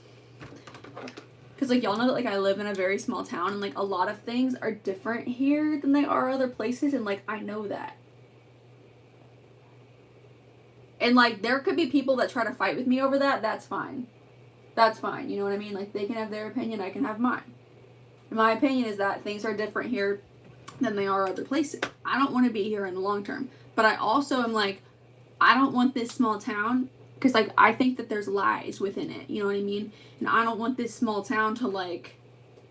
Because, like, y'all know that, like, I live in a very small town. And, like, a lot of things are different here than they are other places. And, like, I know that. And, like, there could be people that try to fight with me over that. That's fine. That's fine. You know what I mean? Like, they can have their opinion. I can have mine. And my opinion is that things are different here than they are other places. I don't want to be here in the long term. But I also am like, I don't want this small town, because, like, I think that there's lies within it. You know what I mean? And I don't want this small town to, like,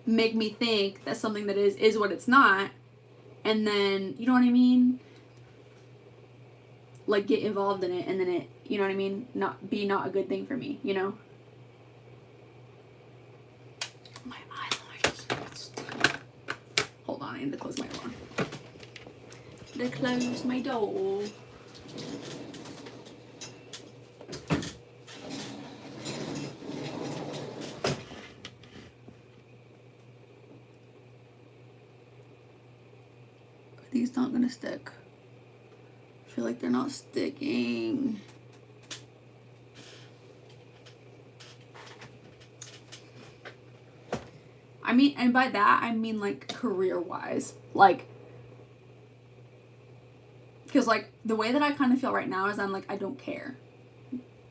make me think that something that is what it's not. And then, you know what I mean? Like, get involved in it, and then it, you know what I mean? Not a good thing for me, you know? My eyelashes. Hold on, I need to close my door. To close my door. Are these not gonna stick? I feel like they're not sticking. I mean, and by that, I mean, like, career-wise. Like, because, like, the way that I kind of feel right now is I'm like, I don't care.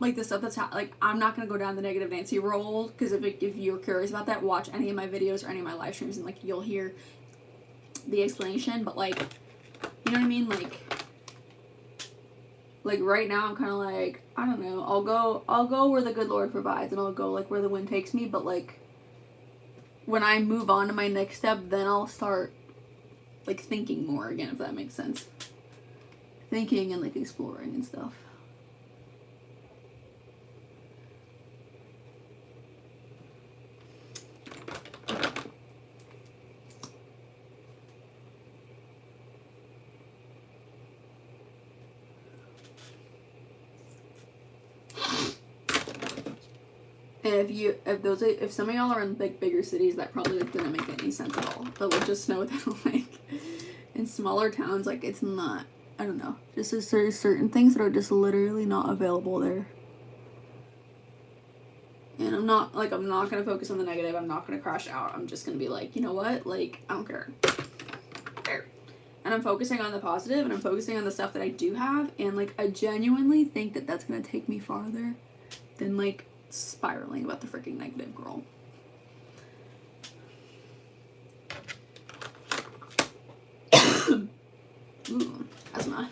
Like, the stuff that's, like, I'm not going to go down the negative Nancy road, because if you're curious about that, watch any of my videos or any of my live streams, and, like, you'll hear the explanation, but, like, you know what I mean? Like, right now, I'm kind of like, I don't know, I'll go where the good Lord provides, and I'll go, like, where the wind takes me, but, like, when I move on to my next step, then I'll start, like, thinking more again, if that makes sense. Thinking and, like, exploring and stuff. And if some of y'all are in bigger cities, that probably like, didn't make any sense at all. But like, just know that like in smaller towns, like it's not. I don't know. Just there's certain things that are just literally not available there. And I'm not gonna focus on the negative. I'm not gonna crash out. I'm just gonna be like, you know what? Like, I don't care. And I'm focusing on the positive, and I'm focusing on the stuff that I do have, and like I genuinely think that that's gonna take me farther than like spiraling about the freaking negative, girl. Ooh, asthma.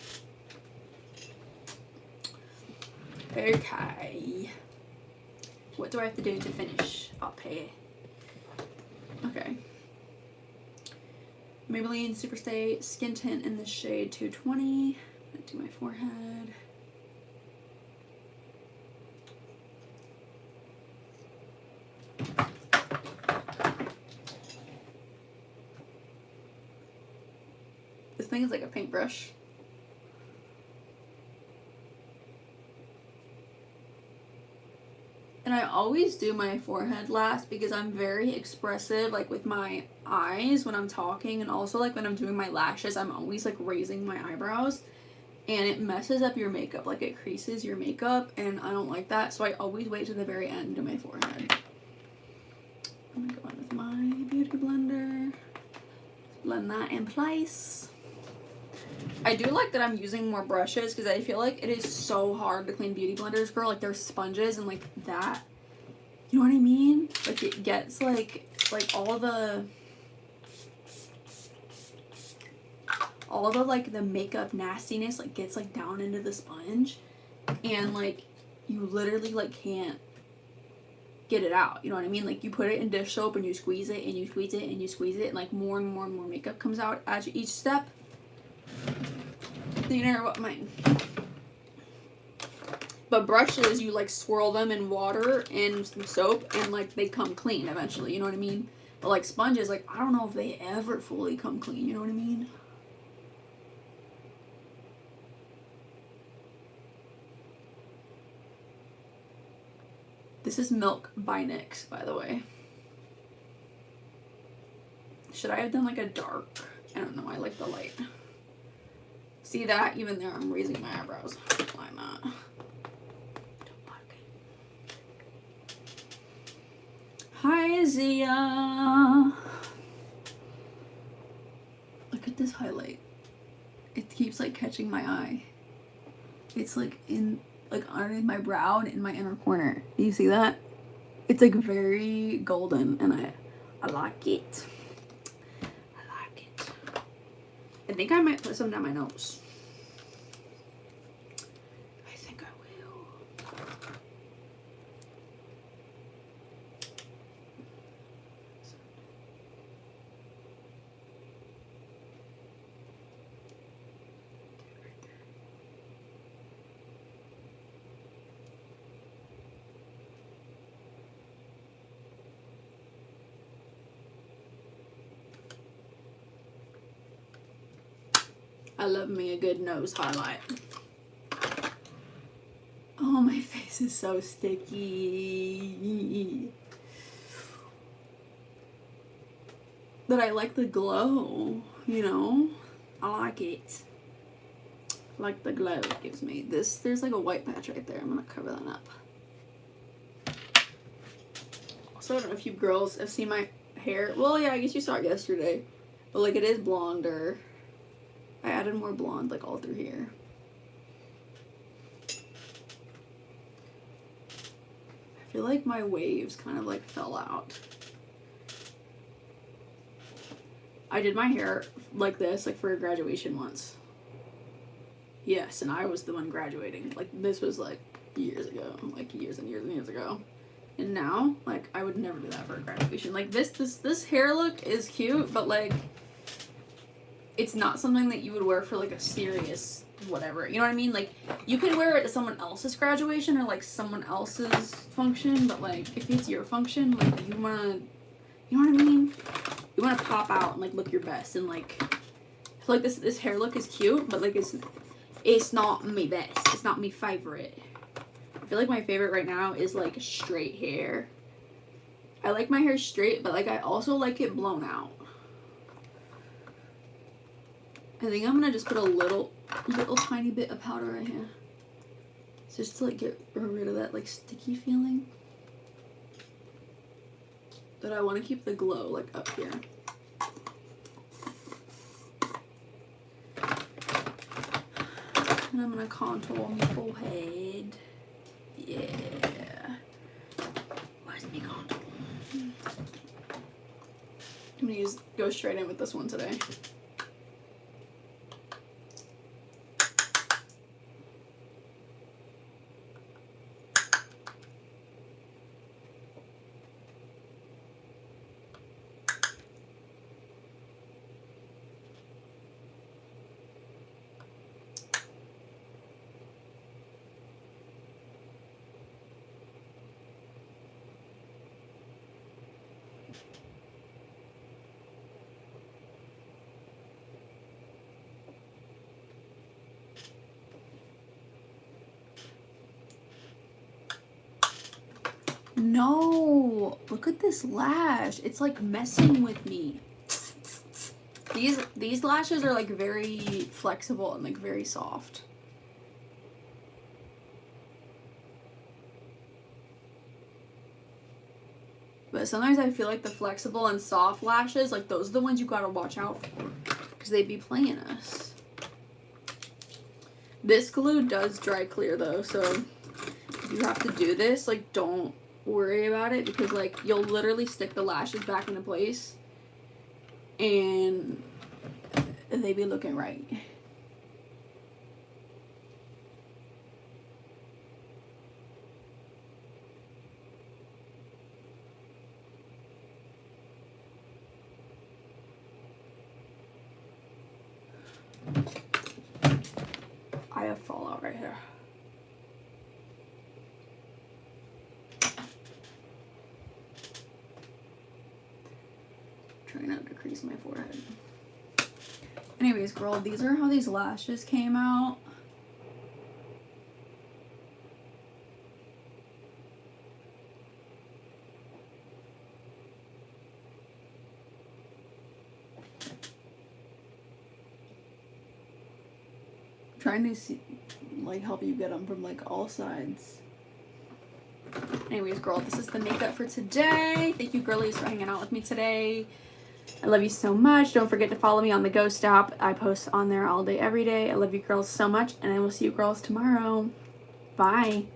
Okay. What do I have to do to finish up here? Okay. Maybelline Superstay Skin Tint in the shade 220. I'm gonna do my forehead. This thing is like a paintbrush. And I always do my forehead last because I'm very expressive, like with my eyes when I'm talking, and also like when I'm doing my lashes, I'm always like raising my eyebrows, and it messes up your makeup, like it creases your makeup, and I don't like that, so I always wait to the very end to do my forehead. I'm gonna go in with my beauty blender, blend that in place. I do like that I'm using more brushes because I feel like it is so hard to clean beauty blenders, girl. Like, they're sponges, and like that You know what I mean? Like it gets like all the like the makeup nastiness like gets like down into the sponge, and like you literally like can't get it out. You know what I mean? Like you put it in dish soap and you squeeze it and you squeeze it and you squeeze it, and like more and more and more makeup comes out at each step. You know what mine. But brushes, you like swirl them in water and some soap, and like they come clean eventually, you know what I mean? But like sponges, like I don't know if they ever fully come clean, you know what I mean? This is Milk by NYX, by the way. Should I have done like a dark? I don't know, I like the light. See that? Even there I'm raising my eyebrows. Why not? Hi, Zia. Look at this highlight. It keeps like catching my eye. It's like in like underneath my brow and in my inner corner. Do you see that? It's like very golden, and I like it. I like it. I think I might put some down my nose. I think I will. I love me a good nose highlight. Oh, my face is so sticky. But I like the glow, you know? I like it. I like the glow it gives me. There's like a white patch right there. I'm gonna cover that up. Also, I don't know if you girls have seen my hair. Well, yeah, I guess you saw it yesterday. But like it is blonder. I added more blonde like all through here. I feel like my waves kind of like fell out. I did my hair like this, like for a graduation once. Yes, and I was the one graduating. Like this was like years ago, like years and years and years ago. And now, like I would never do that for a graduation. Like this hair look is cute, but like it's not something that you would wear for like a serious whatever. You know what I mean? Like you can wear it to someone else's graduation or like someone else's function, but like if it's your function, like you wanna, you know what I mean? You wanna pop out and like look your best, and like I feel like this hair look is cute, but like it's not me best. It's not me favorite. I feel like my favorite right now is like straight hair. I like my hair straight, but like I also like it blown out. I think I'm gonna just put a little tiny bit of powder right here, just to like get rid of that like sticky feeling. But I want to keep the glow like up here. And I'm gonna contour my forehead. Yeah. Where's my contour? I'm gonna go straight in with this one today. No, look at this lash. It's like messing with me. These lashes are like very flexible and like very soft. But sometimes I feel like the flexible and soft lashes, like those are the ones you gotta watch out for, because they be playing us. This glue does dry clear though, so if you have to do this, like don't worry about it because, like, you'll literally stick the lashes back into place and they be looking right. I have fallout right here. Trying not to crease my forehead. Anyways, girl, these are how these lashes came out. Trying to see, like, help you get them from, like, all sides. Anyways, girl, this is the makeup for today. Thank you, girlies, for hanging out with me today. I love you so much. Don't forget to follow me on the Ghost app. I post on there all day, every day. I love you girls so much, and I will see you girls tomorrow. Bye.